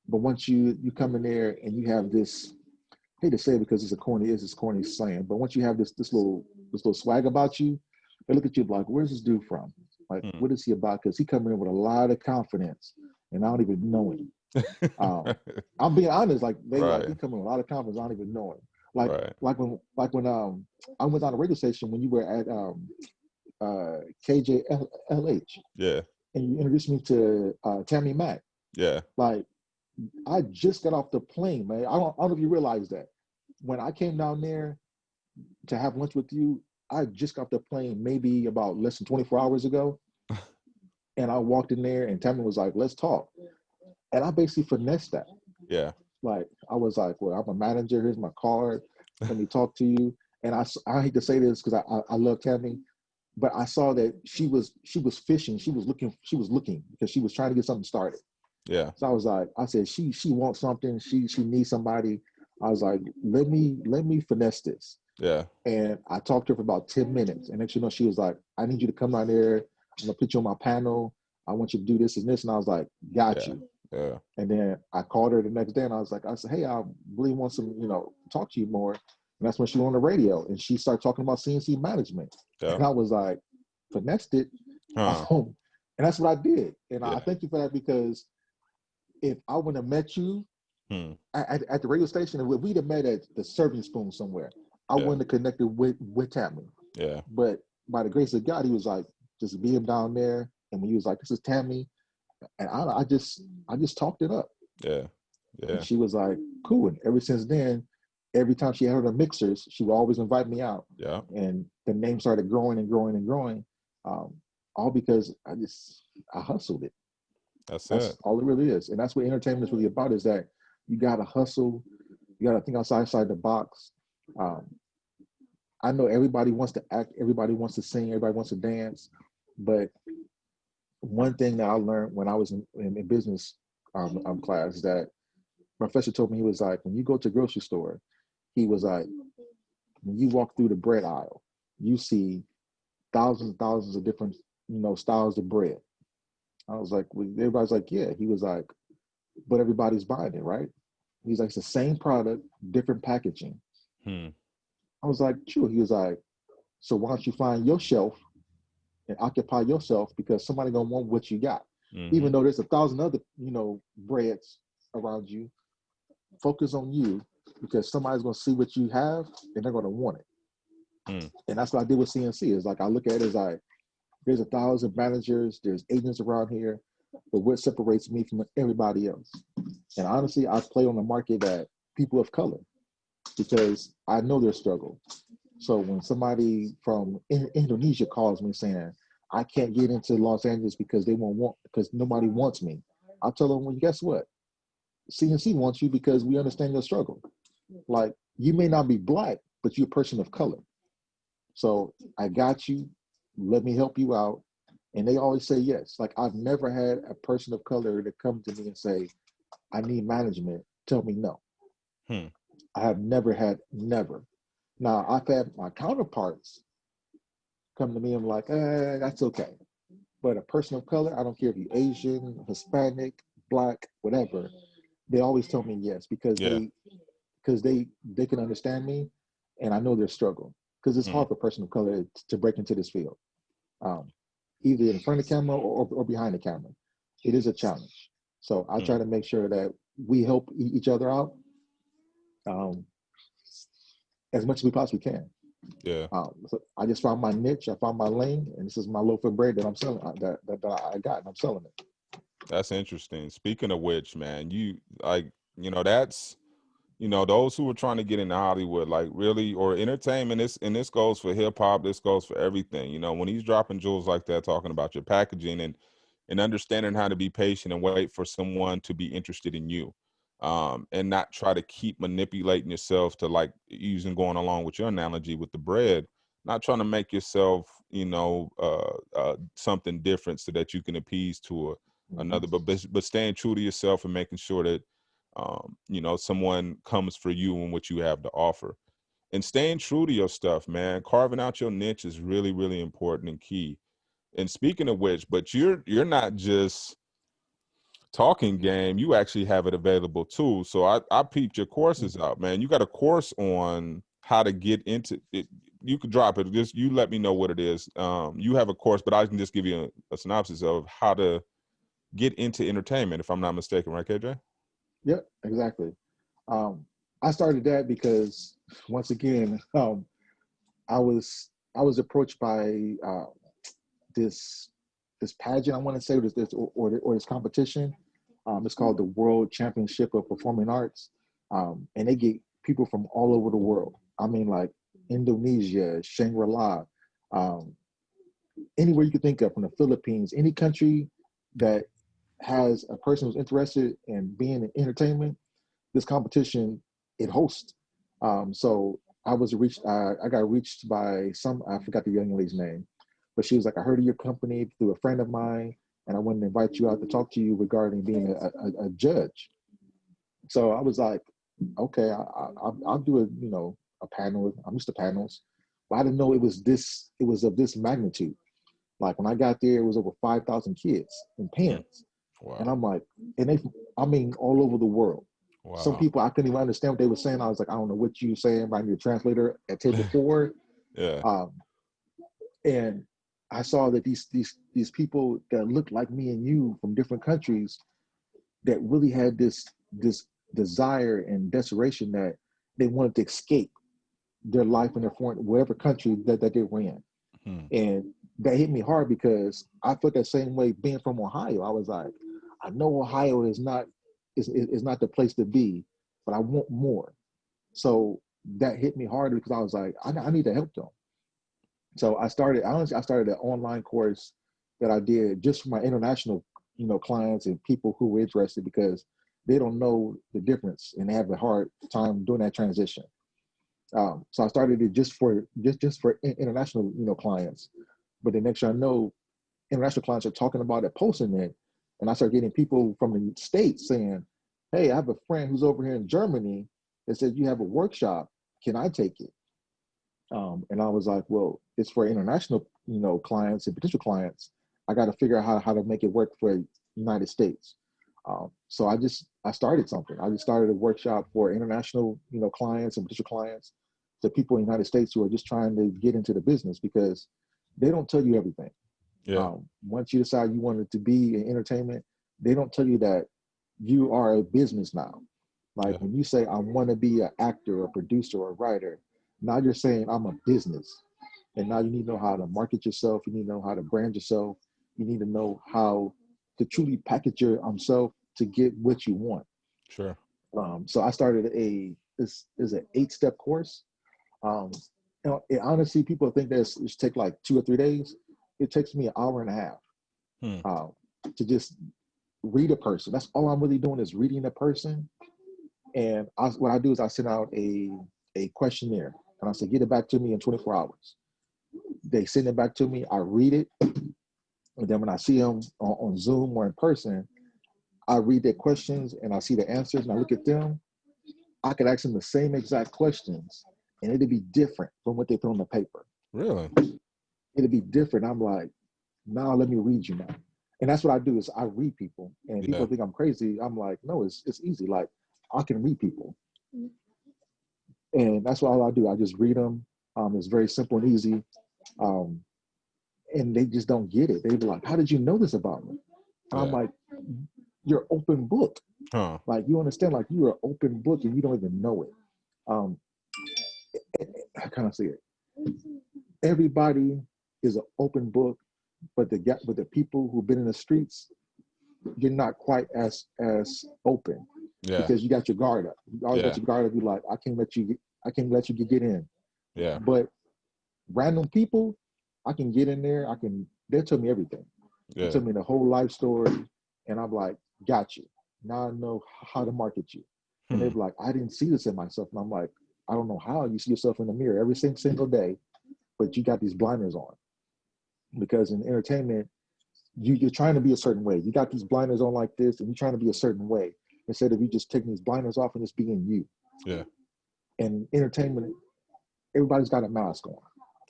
[SPEAKER 2] but once you come in there and you have this, I hate to say it because it's this corny slang, but once you have this little swag about you, they look at you like, where's this dude from? Like,
[SPEAKER 1] hmm.
[SPEAKER 2] what is he about? Because he coming in with a lot of confidence, and I don't even know him. Um, I'm being honest, like he
[SPEAKER 1] Right,
[SPEAKER 2] coming with a lot of confidence, I don't even know him. Like
[SPEAKER 1] right,
[SPEAKER 2] when I went on the radio station when you were at KJLH
[SPEAKER 1] yeah,
[SPEAKER 2] and you introduced me to Tammy Mack.
[SPEAKER 1] yeah,
[SPEAKER 2] Like I just got off the plane, man. I don't know if you realize that. When I came down there to have lunch with you, I just got off the plane maybe about less than 24 hours ago. And I walked in there and Tammy was like, let's talk. And I basically finessed that.
[SPEAKER 1] yeah,
[SPEAKER 2] Like, I was like, well, I'm a manager. Here's my card. Let me talk to you. And I hate to say this because I love Tammy, but I saw that she was fishing. She was looking because she was trying to get something started.
[SPEAKER 1] yeah,
[SPEAKER 2] So I said, she wants something. She needs somebody. I was like, let me finesse this.
[SPEAKER 1] yeah,
[SPEAKER 2] And I talked to her for about 10 minutes. And next you know, she was like, I need you to come down there. I'm gonna put you on my panel. I want you to do this and this. And I was like, got
[SPEAKER 1] yeah,
[SPEAKER 2] you.
[SPEAKER 1] yeah,
[SPEAKER 2] And then I called her the next day and I said, hey, I really want some, talk to you more. And that's when she went on the radio and she started talking about CNC management.
[SPEAKER 1] yeah,
[SPEAKER 2] And I was like, finessed it.
[SPEAKER 1] huh,
[SPEAKER 2] And that's what I did. And I
[SPEAKER 1] yeah,
[SPEAKER 2] thank you for that because if I would have met you
[SPEAKER 1] hmm,
[SPEAKER 2] at the radio station, if we'd have met at the serving spoon somewhere, I
[SPEAKER 1] yeah,
[SPEAKER 2] wouldn't have connected with Tammy.
[SPEAKER 1] yeah,
[SPEAKER 2] But by the grace of God, he was like, just be him down there. And when he was like, this is Tammy, and I just talked it up.
[SPEAKER 1] yeah,
[SPEAKER 2] And
[SPEAKER 1] yeah,
[SPEAKER 2] she was like, cool. And ever since then, every time she had her mixers, she would always invite me out.
[SPEAKER 1] yeah.
[SPEAKER 2] And the name started growing and growing and growing. Um, all because I hustled it.
[SPEAKER 1] That's
[SPEAKER 2] That's
[SPEAKER 1] it.
[SPEAKER 2] all it really is. And that's what entertainment is really about is that you got to hustle. You got to think outside the box. Um, I know everybody wants to act, everybody wants to sing, everybody wants to dance. But one thing that I learned when I was in business class is that my professor told me, he was like, when you go to the grocery store, he was like, When you walk through the bread aisle, you see thousands and thousands of different, styles of bread. I was like, well, everybody's like, yeah. He was like, but everybody's buying it, right? He's like, it's the same product, different packaging.
[SPEAKER 1] Hmm.
[SPEAKER 2] I was like, true. He was like, so why don't you find your shelf and occupy yourself because somebody gonna want what you got.
[SPEAKER 1] Mm-hmm.
[SPEAKER 2] Even though there's a thousand other, breads around you, focus on you because somebody's gonna see what you have and they're gonna want it.
[SPEAKER 1] Hmm.
[SPEAKER 2] And that's what I did with CNC. Is like I look at it as like there's a thousand managers, there's agents around here, but what separates me from everybody else? And honestly, I play on the market that people of color because I know their struggle. So when somebody from Indonesia calls me saying, I can't get into Los Angeles because they won't want because nobody wants me. I'll tell them, well, guess what? CNC wants you because we understand your struggle. Like you may not be black, but you're a person of color. So I got you. Let me help you out. And they always say yes. Like I've never had a person of color that come to me and say, I need management. Tell me no.
[SPEAKER 1] Hmm.
[SPEAKER 2] I have never. Now I've had my counterparts come to me and I'm like, that's okay. But a person of color, I don't care if you're Asian, Hispanic, black, whatever, they always tell me yes because
[SPEAKER 1] Yeah.
[SPEAKER 2] they can understand me and I know their struggle. Because it's
[SPEAKER 1] Hmm.
[SPEAKER 2] hard for a person of color to break into this field. Um, either in front of the camera or behind the camera. It is a challenge. So I
[SPEAKER 1] Hmm.
[SPEAKER 2] try to make sure that we help each other out um, as much as we possibly can.
[SPEAKER 1] Yeah.
[SPEAKER 2] So I just found my niche. I found my lane, and this is my loaf of bread that I'm selling. That I got, and I'm selling it.
[SPEAKER 1] That's interesting. Speaking of which, man, you like, that's, those who are trying to get into Hollywood, like really, or entertainment, this goes for hip hop, this goes for everything. When he's dropping jewels like that, talking about your packaging and understanding how to be patient and wait for someone to be interested in you. And not try to keep manipulating yourself to, like, using, going along with your analogy with the bread, not trying to make yourself, something different so that you can appease to
[SPEAKER 2] Mm-hmm.
[SPEAKER 1] another, but staying true to yourself and making sure that someone comes for you and what you have to offer, and staying true to your stuff, man. Carving out your niche is really, really important and key. And speaking of which, but you're not just talking game, you actually have it available too. So I peeped your courses out, man. You got a course on how to get into it. You could drop it. Just you let me know what it is. You have a course, but I can just give you a synopsis of how to get into entertainment, if I'm not mistaken, right, KJ?
[SPEAKER 2] Yep, exactly. Um, I started that because once again, I was approached by this this pageant. I want to say or this competition. It's called the World Championship of Performing Arts, and they get people from all over the world. I mean, like Indonesia, Shangri-La, um, anywhere you could think of, from the Philippines, any country that has a person who's interested in being in entertainment. This competition it hosts. So I got reached by some. I forgot the young lady's name, but she was like, "I heard of your company through a friend of mine, and I wanted to invite you out to talk to you regarding being a judge." So I was like, "Okay, I'll do a panel. I'm used to panels, but I didn't know it was this. It was of this magnitude. Like when I got there, it was over 5,000 kids and
[SPEAKER 1] Hmm.
[SPEAKER 2] parents, and
[SPEAKER 1] Wow.
[SPEAKER 2] I'm like, and I mean, all over the world. Some
[SPEAKER 1] Wow.
[SPEAKER 2] people I couldn't even understand what they were saying. I was like, I don't know what you're saying. But I need a translator at table four.
[SPEAKER 1] Yeah.
[SPEAKER 2] Um, and I saw that these people that looked like me and you from different countries that really had this desire and desperation that they wanted to escape their life in their foreign whatever country that they were in.
[SPEAKER 1] Hmm.
[SPEAKER 2] And that hit me hard because I felt that same way being from Ohio. I was like, I know Ohio is not the place to be, but I want more. So that hit me hard because I was like, I need to help them. So I started an online course that I did just for my international, clients and people who were interested because they don't know the difference and they have a hard time doing that transition. So I started it just for international, clients. But the next year I know international clients are talking about it, posting it, and I start getting people from the states saying, "Hey, I have a friend who's over here in Germany that said you have a workshop. Can I take it?" And I was like, well, it's for international, clients and potential clients. I got to figure out how to make it work for United States. So I started something. I just started a workshop for international, clients and potential clients, to people in the United States who are just trying to get into the business, because they don't tell you everything.
[SPEAKER 1] Yeah.
[SPEAKER 2] Once you decide you want it to be in entertainment, they don't tell you that you are a business now. Like
[SPEAKER 1] Yeah.
[SPEAKER 2] when you say I want to be an actor, a producer, or a writer, now you're saying I'm a business. And now you need to know how to market yourself. You need to know how to brand yourself. You need to know how to truly package yourself to get what you want.
[SPEAKER 1] Sure.
[SPEAKER 2] So I started this is an 8-step course. Um, Honestly, people think that it's take like 2 or 3 days. It takes me an hour and a half
[SPEAKER 1] Hmm.
[SPEAKER 2] um, to just read a person. That's all I'm really doing is reading a person. And what I do is I send out a questionnaire, and I say, get it back to me in 24 hours. They send it back to me. I read it. And then when I see them on Zoom or in person, I read their questions and I see the answers and I look at them. I could ask them the same exact questions and it'd be different from what they put on the paper.
[SPEAKER 1] Really?
[SPEAKER 2] It'd be different. I'm like, now let me read you now. And that's what I do is I read people, and people
[SPEAKER 1] Yeah.
[SPEAKER 2] think I'm crazy. I'm like, no, it's easy. Like I can read people, and that's what all I do. I just read them. It's very simple and easy. Um, and they just don't get it. They be like, "How did you know this about me?" And I'm
[SPEAKER 1] Yeah.
[SPEAKER 2] like, "You're open book.
[SPEAKER 1] Huh.
[SPEAKER 2] Like you understand? Like you're an open book, and you don't even know it." Um, how can I say it? Everybody is an open book, but the people who've been in the streets, you're not quite as open
[SPEAKER 1] Yeah.
[SPEAKER 2] because you got your guard up. You always got
[SPEAKER 1] Yeah.
[SPEAKER 2] your guard up. You like, I can't let you get in.
[SPEAKER 1] Yeah.
[SPEAKER 2] But random people, I can get in there. They'll tell me everything. They
[SPEAKER 1] Yeah.
[SPEAKER 2] tell me the whole life story, and I'm like, got you. Now I know how to market you. And they're
[SPEAKER 1] Hmm.
[SPEAKER 2] like, I didn't see this in myself. And I'm like, I don't know how you see yourself in the mirror every single day, but you got these blinders on. Because in entertainment, you're trying to be a certain way. You got these blinders on like this, and you're trying to be a certain way instead of you just taking these blinders off and just being you.
[SPEAKER 1] Yeah.
[SPEAKER 2] And entertainment, everybody's got a mask on.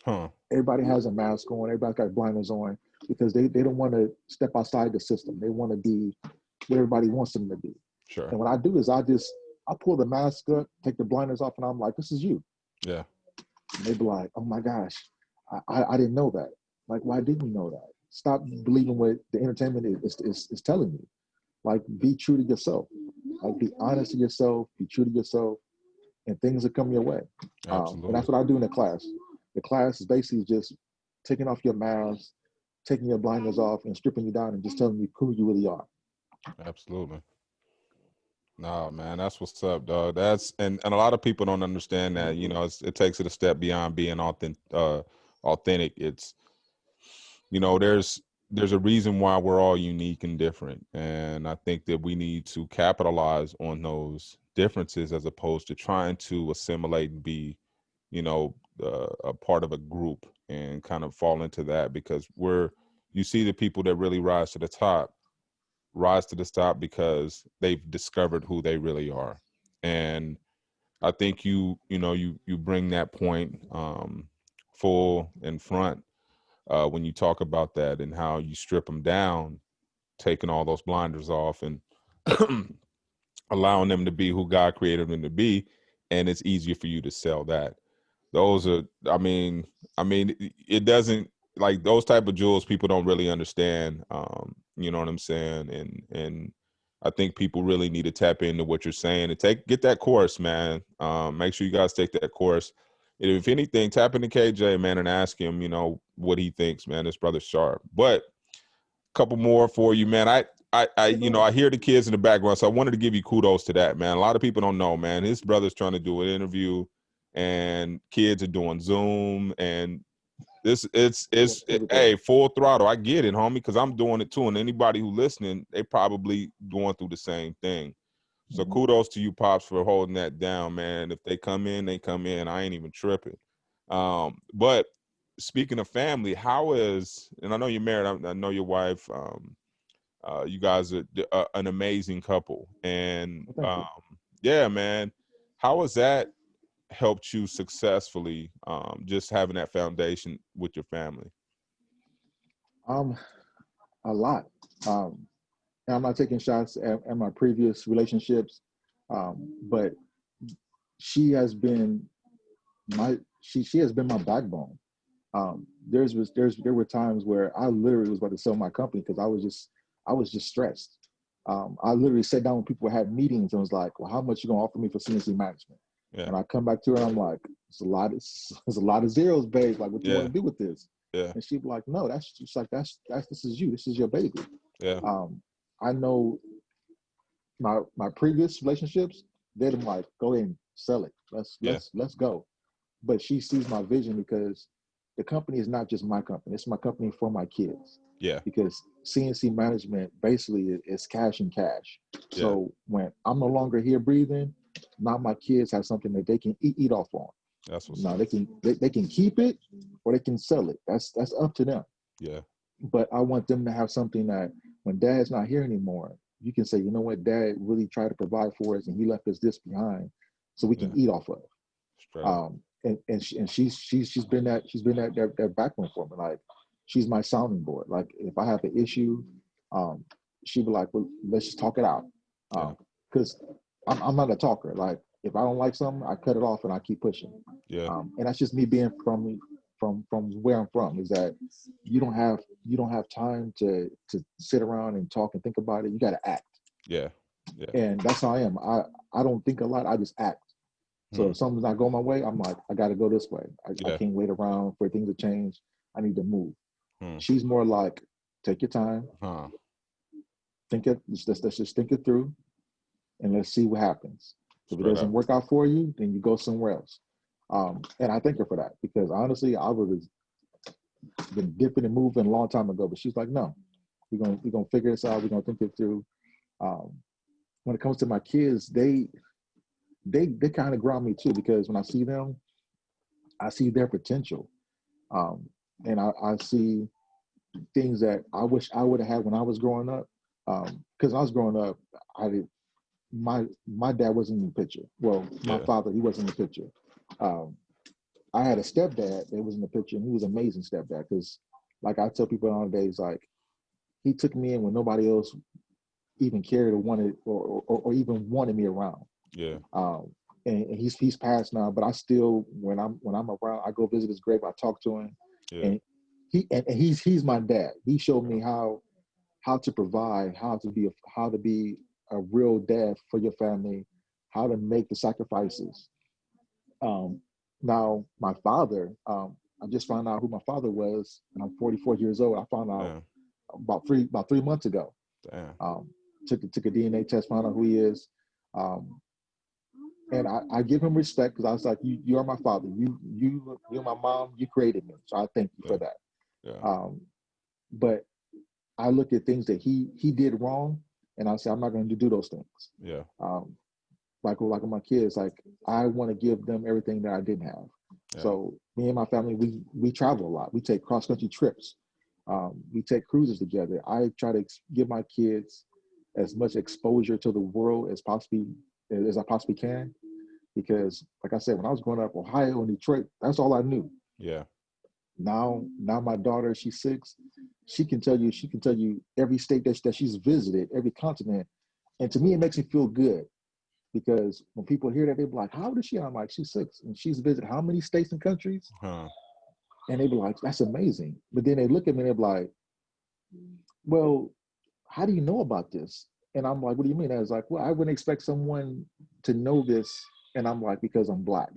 [SPEAKER 1] Huh.
[SPEAKER 2] Everybody has a mask on. Everybody's got blinders on because they don't want to step outside the system. They want to be what everybody wants them to be.
[SPEAKER 1] Sure.
[SPEAKER 2] And what I do is I pull the mask up, take the blinders off, and I'm like, this is you.
[SPEAKER 1] Yeah.
[SPEAKER 2] And they be like, oh my gosh, I didn't know that. Like, why didn't you know that? Stop believing what the entertainment is telling you. Like, be true to yourself. Like, be honest to yourself, be true to yourself, and things will come your way. And that's
[SPEAKER 1] Absolutely.
[SPEAKER 2] what I do in the class. The class is basically just taking off your mask, taking your blinders off, and stripping you down and just telling you who you really are.
[SPEAKER 1] Absolutely. No, man, that's what's up, dog. That's and a lot of people don't understand that. It takes it a step beyond being authentic. It's there's a reason why we're all unique and different, and I think that we need to capitalize on those differences as opposed to trying to assimilate and be, a part of a group and kind of fall into that because you see the people that really rise to the top because they've discovered who they really are. And I think you bring that point full in front when you talk about that and how you strip them down, taking all those blinders off and allowing them to be who God created them to be, and it's easier for you to sell that. Those are, it doesn't like those type of jewels. People don't really understand. You know what I'm saying? And I think people really need to tap into what you're saying and get that course, man. Make sure you guys take that course. And if anything, tap into KJ, man, and ask him, what he thinks, man. This brother's sharp. But couple more for you, man. I hear the kids in the background, so I wanted to give you kudos to that, man. A lot of people don't know, man. His brother's trying to do an interview, and kids are doing Zoom, and
[SPEAKER 2] Everything.
[SPEAKER 1] hey, full throttle. I get it, homie, because I'm doing it too, and anybody who listening, they probably going through the same thing. So
[SPEAKER 2] Mm-hmm.
[SPEAKER 1] kudos to you, pops, for holding that down, man. If they come in, they come in. I ain't even tripping. But speaking of family, and I know you're married. I know your wife. You guys are an amazing couple, and
[SPEAKER 2] Well, thank you.
[SPEAKER 1] yeah, man. How was that? helped you successfully, just having that foundation with your family?
[SPEAKER 2] Um, a lot. And I'm not taking shots at my previous relationships, but she has been she has been my backbone. There were times where I literally was about to sell my company because I was just stressed. I literally sat down when people had meetings and was like, "Well, how much you gonna offer me for CNC management?"
[SPEAKER 1] Yeah,
[SPEAKER 2] And I come back to her and I'm like, it's a lot of zeros, babe. Like, what do you want
[SPEAKER 1] yeah,
[SPEAKER 2] to do with this?"
[SPEAKER 1] yeah,
[SPEAKER 2] And she'd be like, "No, that's just like that's this is you. This is your baby."
[SPEAKER 1] yeah,
[SPEAKER 2] Um, I know my previous relationships, they'd been like, "Go ahead and sell it.
[SPEAKER 1] yeah,
[SPEAKER 2] Let's go." But she sees my vision because the company is not just my company; it's my company for my kids.
[SPEAKER 1] yeah,
[SPEAKER 2] Because CNC management basically is cash and cash.
[SPEAKER 1] yeah.
[SPEAKER 2] So when I'm no longer here breathing, now my kids have something that they can eat off on.
[SPEAKER 1] That's what's
[SPEAKER 2] Now
[SPEAKER 1] up.
[SPEAKER 2] they can keep it or they can sell it. That's up to them.
[SPEAKER 1] Yeah,
[SPEAKER 2] But I want them to have something that when dad's not here anymore, you can say, you know what, dad really tried to provide for us and he left us this behind so we can
[SPEAKER 1] yeah,
[SPEAKER 2] eat off of.
[SPEAKER 1] straight up.
[SPEAKER 2] She's been that backbone for me. Like she's my sounding board. Like if I have an issue, um, she'd be like, well, let's just talk it out.
[SPEAKER 1] Yeah,
[SPEAKER 2] Because I'm not a talker. Like if I don't like something, I cut it off and I keep pushing.
[SPEAKER 1] yeah,
[SPEAKER 2] And that's just me being from where I'm from. Is that you don't have time to sit around and talk and think about it. You got to act,
[SPEAKER 1] yeah, yeah.
[SPEAKER 2] and that's how I am. I don't think a lot. I just act. So
[SPEAKER 1] Hmm.
[SPEAKER 2] if something's not going my way, I'm like, I got to go this way. I
[SPEAKER 1] Yeah.
[SPEAKER 2] can't wait around for things to change. I need to move.
[SPEAKER 1] Hmm.
[SPEAKER 2] She's more like, take your time,
[SPEAKER 1] Huh.
[SPEAKER 2] let's just think it through, and let's see what happens. If it
[SPEAKER 1] Straight
[SPEAKER 2] doesn't
[SPEAKER 1] up.
[SPEAKER 2] work out for you, then you go somewhere else. And I thank her for that because honestly, I would have been dipping and moving a long time ago. But she's like, no, we're gonna figure this out. We're gonna think it through. Um, when it comes to my kids, they kind of ground me too because when I see them, I see their potential. Um, and I see things that I wish I would have had when I was growing up. Because I was growing up, I did my dad wasn't in the picture. Well, my
[SPEAKER 1] Yeah.
[SPEAKER 2] father, he wasn't in the picture. Um, I had a stepdad that was in the picture, and he was an amazing stepdad. Because, like I tell people nowadays, like he took me in when nobody else even cared or wanted or even wanted me around.
[SPEAKER 1] Yeah.
[SPEAKER 2] Um, and he's passed now, but I still when I'm around, I go visit his grave. I talk to him,
[SPEAKER 1] Yeah.
[SPEAKER 2] and he's my dad. He showed
[SPEAKER 1] Yeah.
[SPEAKER 2] me how to provide, how to be a real dad for your family, how to make the sacrifices. Um, now my father, I just found out who my father was, and I'm 44 years old. I found out
[SPEAKER 1] Damn.
[SPEAKER 2] about 3 months ago.
[SPEAKER 1] Damn.
[SPEAKER 2] Um, took a DNA test, found out who he is. Um, and I give him respect because I was like, you are my father. You my mom. You created me, so I thank you for
[SPEAKER 1] Yeah.
[SPEAKER 2] that.
[SPEAKER 1] Yeah.
[SPEAKER 2] Um, but I look at things that he did wrong, and I say I'm not going to do those things.
[SPEAKER 1] Yeah.
[SPEAKER 2] Um, like with my kids, like I want to give them everything that I didn't have.
[SPEAKER 1] Yeah.
[SPEAKER 2] So me and my family, we travel a lot. We take cross country trips. We take cruises together. I try to give my kids as much exposure to the world as I possibly can because like I said, when I was growing up, Ohio and Detroit, that's all I knew.
[SPEAKER 1] Yeah.
[SPEAKER 2] Now my daughter, she's 6. She can tell you every state that she's visited, every continent. And to me, it makes me feel good because when people hear that, they be like, how old is she? I'm like, she's 6. And she's visited how many states and countries?
[SPEAKER 1] Huh.
[SPEAKER 2] And they be like, that's amazing. But then they look at me and they're like, well, how do you know about this? And I'm like, what do you mean? I was like, well, I wouldn't expect someone to know this. And I'm like, because I'm black.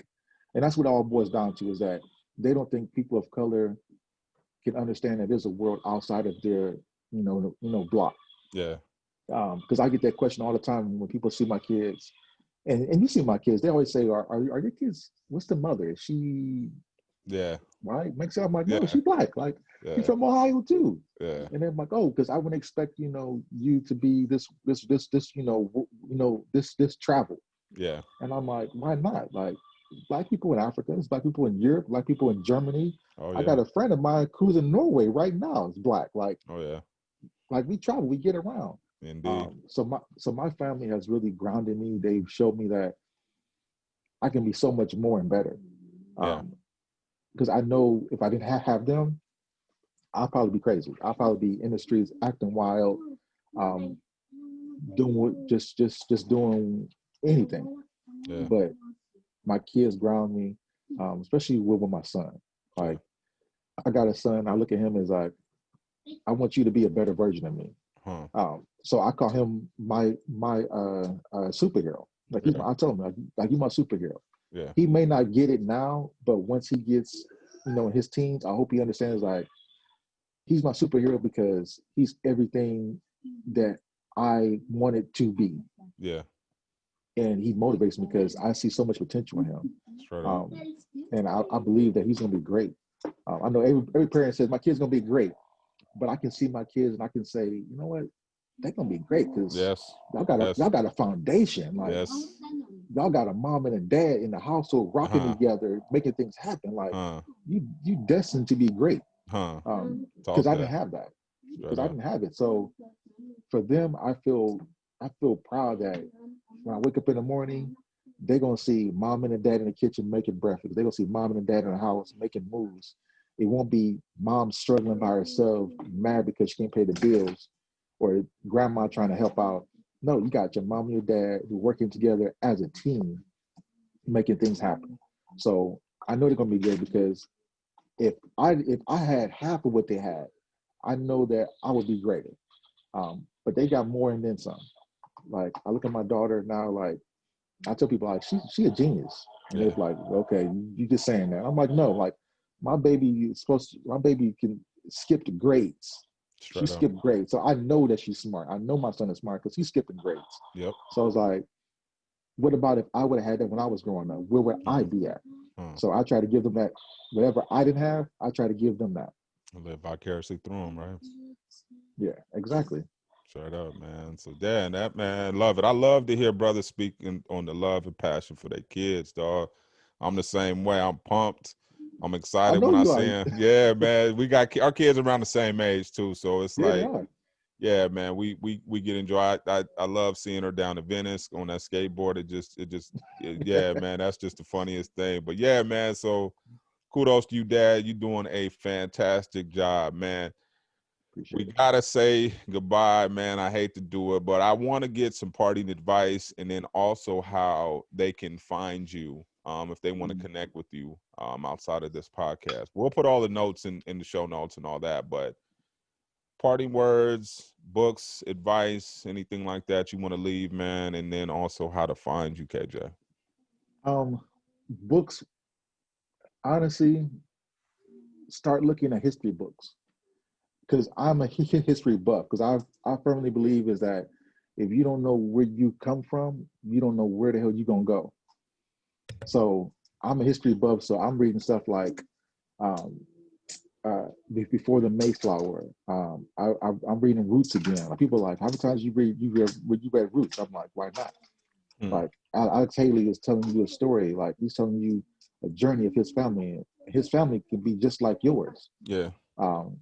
[SPEAKER 2] And that's what it all boils down to is that they don't think people of color can understand that there's a world outside of their, block.
[SPEAKER 1] Yeah.
[SPEAKER 2] Because I get that question all the time when people see my kids. And you see my kids, they always say, are your kids, what's the mother? Is she
[SPEAKER 1] Yeah.
[SPEAKER 2] white? Makes sense. I'm like, no,
[SPEAKER 1] Yeah.
[SPEAKER 2] she black. Like, she's
[SPEAKER 1] Yeah.
[SPEAKER 2] from Ohio too.
[SPEAKER 1] Yeah.
[SPEAKER 2] And they're like, oh, because I wouldn't expect, you to be this, this travel.
[SPEAKER 1] Yeah.
[SPEAKER 2] And I'm like, why not? Like, black people in Africa, it's black people in Europe, black people in Germany.
[SPEAKER 1] Oh
[SPEAKER 2] I
[SPEAKER 1] yeah.
[SPEAKER 2] got a friend of mine who's in Norway right now. It's black.
[SPEAKER 1] Oh yeah.
[SPEAKER 2] Like we travel, we get around.
[SPEAKER 1] Indeed.
[SPEAKER 2] So my family has really grounded me. They've showed me that I can be so much more and better.
[SPEAKER 1] Yeah.
[SPEAKER 2] Because I know if I didn't have them, I'll probably be crazy. I'll probably be in the streets acting wild, um, doing just doing anything.
[SPEAKER 1] Yeah.
[SPEAKER 2] But my kids ground me, especially with my son.
[SPEAKER 1] Yeah.
[SPEAKER 2] Like I got a son, I look at him as like, I want you to be a better version of me.
[SPEAKER 1] Huh.
[SPEAKER 2] So I call him my superhero. Like
[SPEAKER 1] Yeah.
[SPEAKER 2] I tell him like he's my superhero.
[SPEAKER 1] Yeah.
[SPEAKER 2] He may not get it now, but once he gets, in his teens, I hope he understands like he's my superhero because he's everything that I wanted to be.
[SPEAKER 1] Yeah.
[SPEAKER 2] And he motivates me because I see so much potential in him.
[SPEAKER 1] Straight up.
[SPEAKER 2] Um, and I believe that he's going to be great. I know every parent says my kid's going to be great, but I can see my kids and I can say, you know what, they're going to be great because
[SPEAKER 1] Yes.
[SPEAKER 2] y'all
[SPEAKER 1] Yes.
[SPEAKER 2] got a foundation. Like
[SPEAKER 1] Yes.
[SPEAKER 2] y'all got a mom and a dad in the household rocking
[SPEAKER 1] Huh.
[SPEAKER 2] together, making things happen. Like
[SPEAKER 1] Huh.
[SPEAKER 2] you destined to be great.
[SPEAKER 1] Huh.
[SPEAKER 2] Because
[SPEAKER 1] Talk
[SPEAKER 2] I didn't
[SPEAKER 1] that.
[SPEAKER 2] have that. Because
[SPEAKER 1] Straight
[SPEAKER 2] I
[SPEAKER 1] up.
[SPEAKER 2] didn't have it. So for them, I feel proud that when I wake up in the morning, they're gonna see mom and dad in the kitchen making breakfast. They're gonna see mom and dad in the house making moves. It won't be mom struggling by herself, mad because she can't pay the bills, or grandma trying to help out. No, you got your mom and your dad who working together as a team, making things happen. So I know they're gonna be good because if I had half of what they had, I know that I would be greater. But they got more and then some. Like I look at my daughter now, like I tell people like she a genius. And they're
[SPEAKER 1] Yeah.
[SPEAKER 2] like, okay, you just saying that. I'm like, no, like my baby can skip the grades. She
[SPEAKER 1] Straight up.
[SPEAKER 2] skipped grades. So I know that she's smart. I know my son is smart because he's skipping grades.
[SPEAKER 1] Yep.
[SPEAKER 2] So I was like, what about if I would have had that when I was growing up? Where would I
[SPEAKER 1] Huh.
[SPEAKER 2] be at?
[SPEAKER 1] Huh.
[SPEAKER 2] So I try to give them that whatever I didn't have, I try to give them that.
[SPEAKER 1] Live vicariously through them, right?
[SPEAKER 2] Yeah, exactly.
[SPEAKER 1] Straight up, man. So, Dan, that man, love it. I love to hear brothers speaking on the love and passion for their kids, dog. I'm the same way. I'm pumped. I'm
[SPEAKER 2] I
[SPEAKER 1] excited
[SPEAKER 2] know
[SPEAKER 1] when I
[SPEAKER 2] you
[SPEAKER 1] see
[SPEAKER 2] are.
[SPEAKER 1] him. Yeah, man. We got our kids around the same age too, so it's
[SPEAKER 2] Yeah, they
[SPEAKER 1] like,
[SPEAKER 2] are.
[SPEAKER 1] yeah, man. We get enjoy. I love seeing her down to Venice on that skateboard. Yeah, man. That's just the funniest thing. But yeah, man. So kudos to you, Dad. You doing a fantastic job, man. We
[SPEAKER 2] Appreciate it.
[SPEAKER 1] gotta say goodbye, man. I hate to do it, but I want to get some parting advice, and then also how they can find you, if they want to
[SPEAKER 2] Mhm.
[SPEAKER 1] connect with you, outside of this podcast. We'll put all the notes in the show notes and all that. But parting words, books, advice, anything like that you want to leave, man, and then also how to find you, KJ.
[SPEAKER 2] Books, honestly, start looking at history books because I'm a history buff. Because I firmly believe is that if you don't know where you come from, you don't know where the hell you're gonna go. So I'm a history buff. So I'm reading stuff like um, before the Mayflower. I'm reading Roots again. Like people are like, how many times you read Roots? I'm like, why not?
[SPEAKER 1] Hmm.
[SPEAKER 2] Like Alex Haley is telling you a story. Like he's telling you a journey of his family. His family can be just like yours.
[SPEAKER 1] Yeah.
[SPEAKER 2] Um,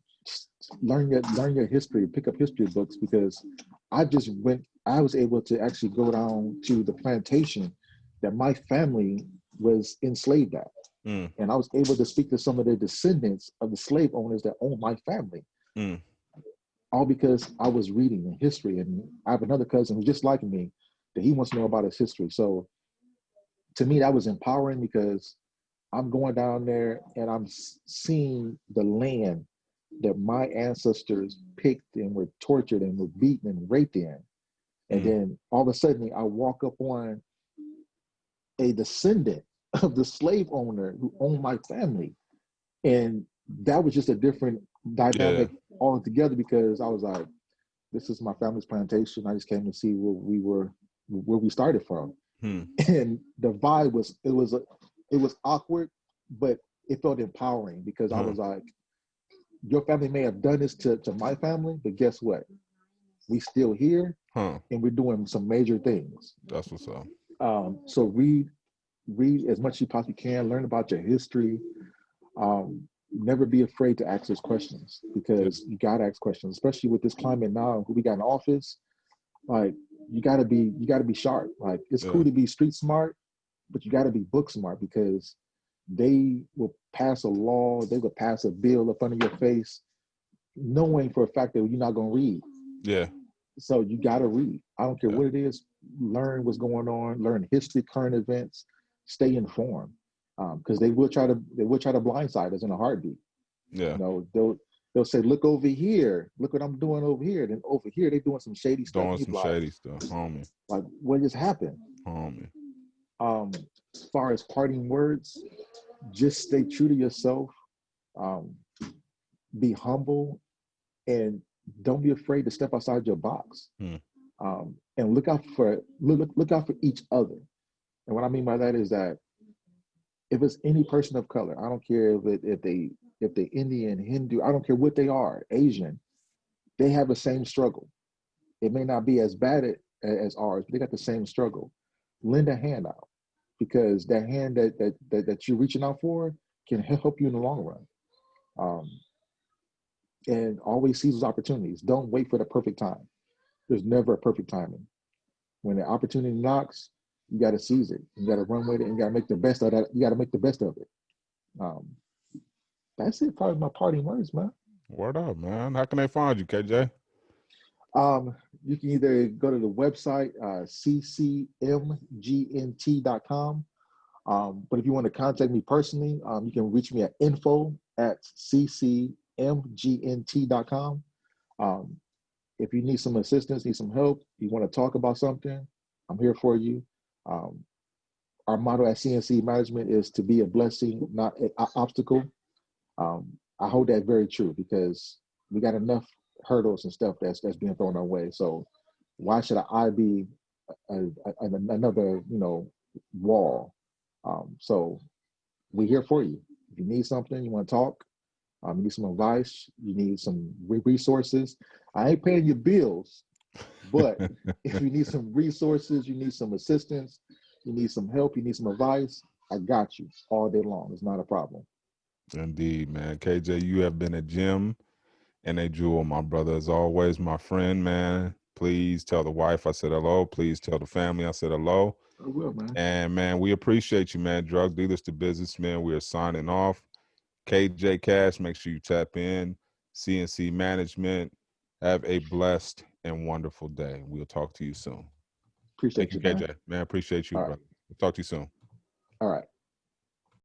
[SPEAKER 2] learn your history. Pick up history books because I just went. I was able to actually go down to the plantation that my family was enslaved at,
[SPEAKER 1] Mm.
[SPEAKER 2] and I was able to speak to some of the descendants of the slave owners that owned my family.
[SPEAKER 1] Mm.
[SPEAKER 2] All because I was reading history, and I have another cousin who's just like me that he wants to know about his history. So to me, that was empowering because I'm going down there and I'm seeing the land that my ancestors picked and were tortured and were beaten and raped in. And
[SPEAKER 1] Mm.
[SPEAKER 2] then all of a sudden, I walk up on a descendant of the slave owner who owned my family. And that was just a different
[SPEAKER 1] Yeah.
[SPEAKER 2] dynamic altogether because I was like, this is my family's plantation. I just came to see where we started from.
[SPEAKER 1] Hmm.
[SPEAKER 2] And the vibe it was awkward, but it felt empowering because I
[SPEAKER 1] Huh.
[SPEAKER 2] was like, your family may have done this to my family, but guess what? We still here
[SPEAKER 1] Huh.
[SPEAKER 2] and we're doing some major things.
[SPEAKER 1] That's what's up.
[SPEAKER 2] So read as much as you possibly can, learn about your history. Never be afraid to ask those questions
[SPEAKER 1] Yeah.
[SPEAKER 2] because you gotta ask questions, especially with this climate now, who we got in office. Like you gotta be sharp. Like it's
[SPEAKER 1] Yeah.
[SPEAKER 2] cool to be street smart, but you got to be book smart because they will pass a law, they will pass a bill up under your face, knowing for a fact that you're not going to read.
[SPEAKER 1] Yeah.
[SPEAKER 2] So you got to read. I don't care
[SPEAKER 1] Yeah.
[SPEAKER 2] what it is. Learn what's going on. Learn history, current events. Stay informed, because they will try to blindside us in a heartbeat.
[SPEAKER 1] Yeah.
[SPEAKER 2] They'll say, "Look over here. Look what I'm doing over here." Then over here they're doing some shady stuff,
[SPEAKER 1] Doing
[SPEAKER 2] and you're
[SPEAKER 1] some
[SPEAKER 2] like,
[SPEAKER 1] shady stuff, homie.
[SPEAKER 2] "What just happened?"
[SPEAKER 1] Homie.
[SPEAKER 2] As far as parting words, just stay true to yourself. Um, be humble, and don't be afraid to step outside your box.
[SPEAKER 1] Hmm.
[SPEAKER 2] And look out for each other. And what I mean by that is that if it's any person of color, I don't care if they Indian, Hindu, I don't care what they are, Asian, they have the same struggle. It may not be as bad as ours, but they got the same struggle. Lend a hand out, because that hand that you're reaching out for can help you in the long run. Um, and always seize those opportunities. Don't wait for the perfect time. There's never a perfect timing. When the opportunity knocks, you got to seize it. You got to run with it, and you got to make the best of that. You got to make the best of it. Um, that's it. Probably my parting words, man.
[SPEAKER 1] Word up, man. How can they find you, KJ?
[SPEAKER 2] Um, you can either go to the website, ccmgnt.com. But if you want to contact me personally, you can reach me at info@ccmgnt.com. Um, if you need some assistance, need some help, you want to talk about something, I'm here for you. Um, our motto at CNC Management is to be a blessing, not an obstacle. I hold that very true because we got enough hurdles and stuff that's being thrown our way. So why should I be another wall? So we're here for you. If you need something, you want to talk, you need some advice, you need some resources. I ain't paying your bills, but if you need some resources, you need some assistance, you need some help, you need some advice, I got you all day long. It's not a problem.
[SPEAKER 1] Indeed, man. KJ, you have been a gem and a jewel, my brother. As always, my friend, man. Please tell the wife I said hello. Please tell the family I said hello.
[SPEAKER 2] I will, man.
[SPEAKER 1] And man, we appreciate you, man. Drug dealers to businessmen. We are signing off. KJ Cash, make sure you tap in. CNC Management. Have a blessed and wonderful day. We'll talk to you soon. Thank
[SPEAKER 2] Appreciate
[SPEAKER 1] you,
[SPEAKER 2] you, man.
[SPEAKER 1] KJ. Man, appreciate you,
[SPEAKER 2] All right.
[SPEAKER 1] brother. We'll talk to you soon.
[SPEAKER 2] All right.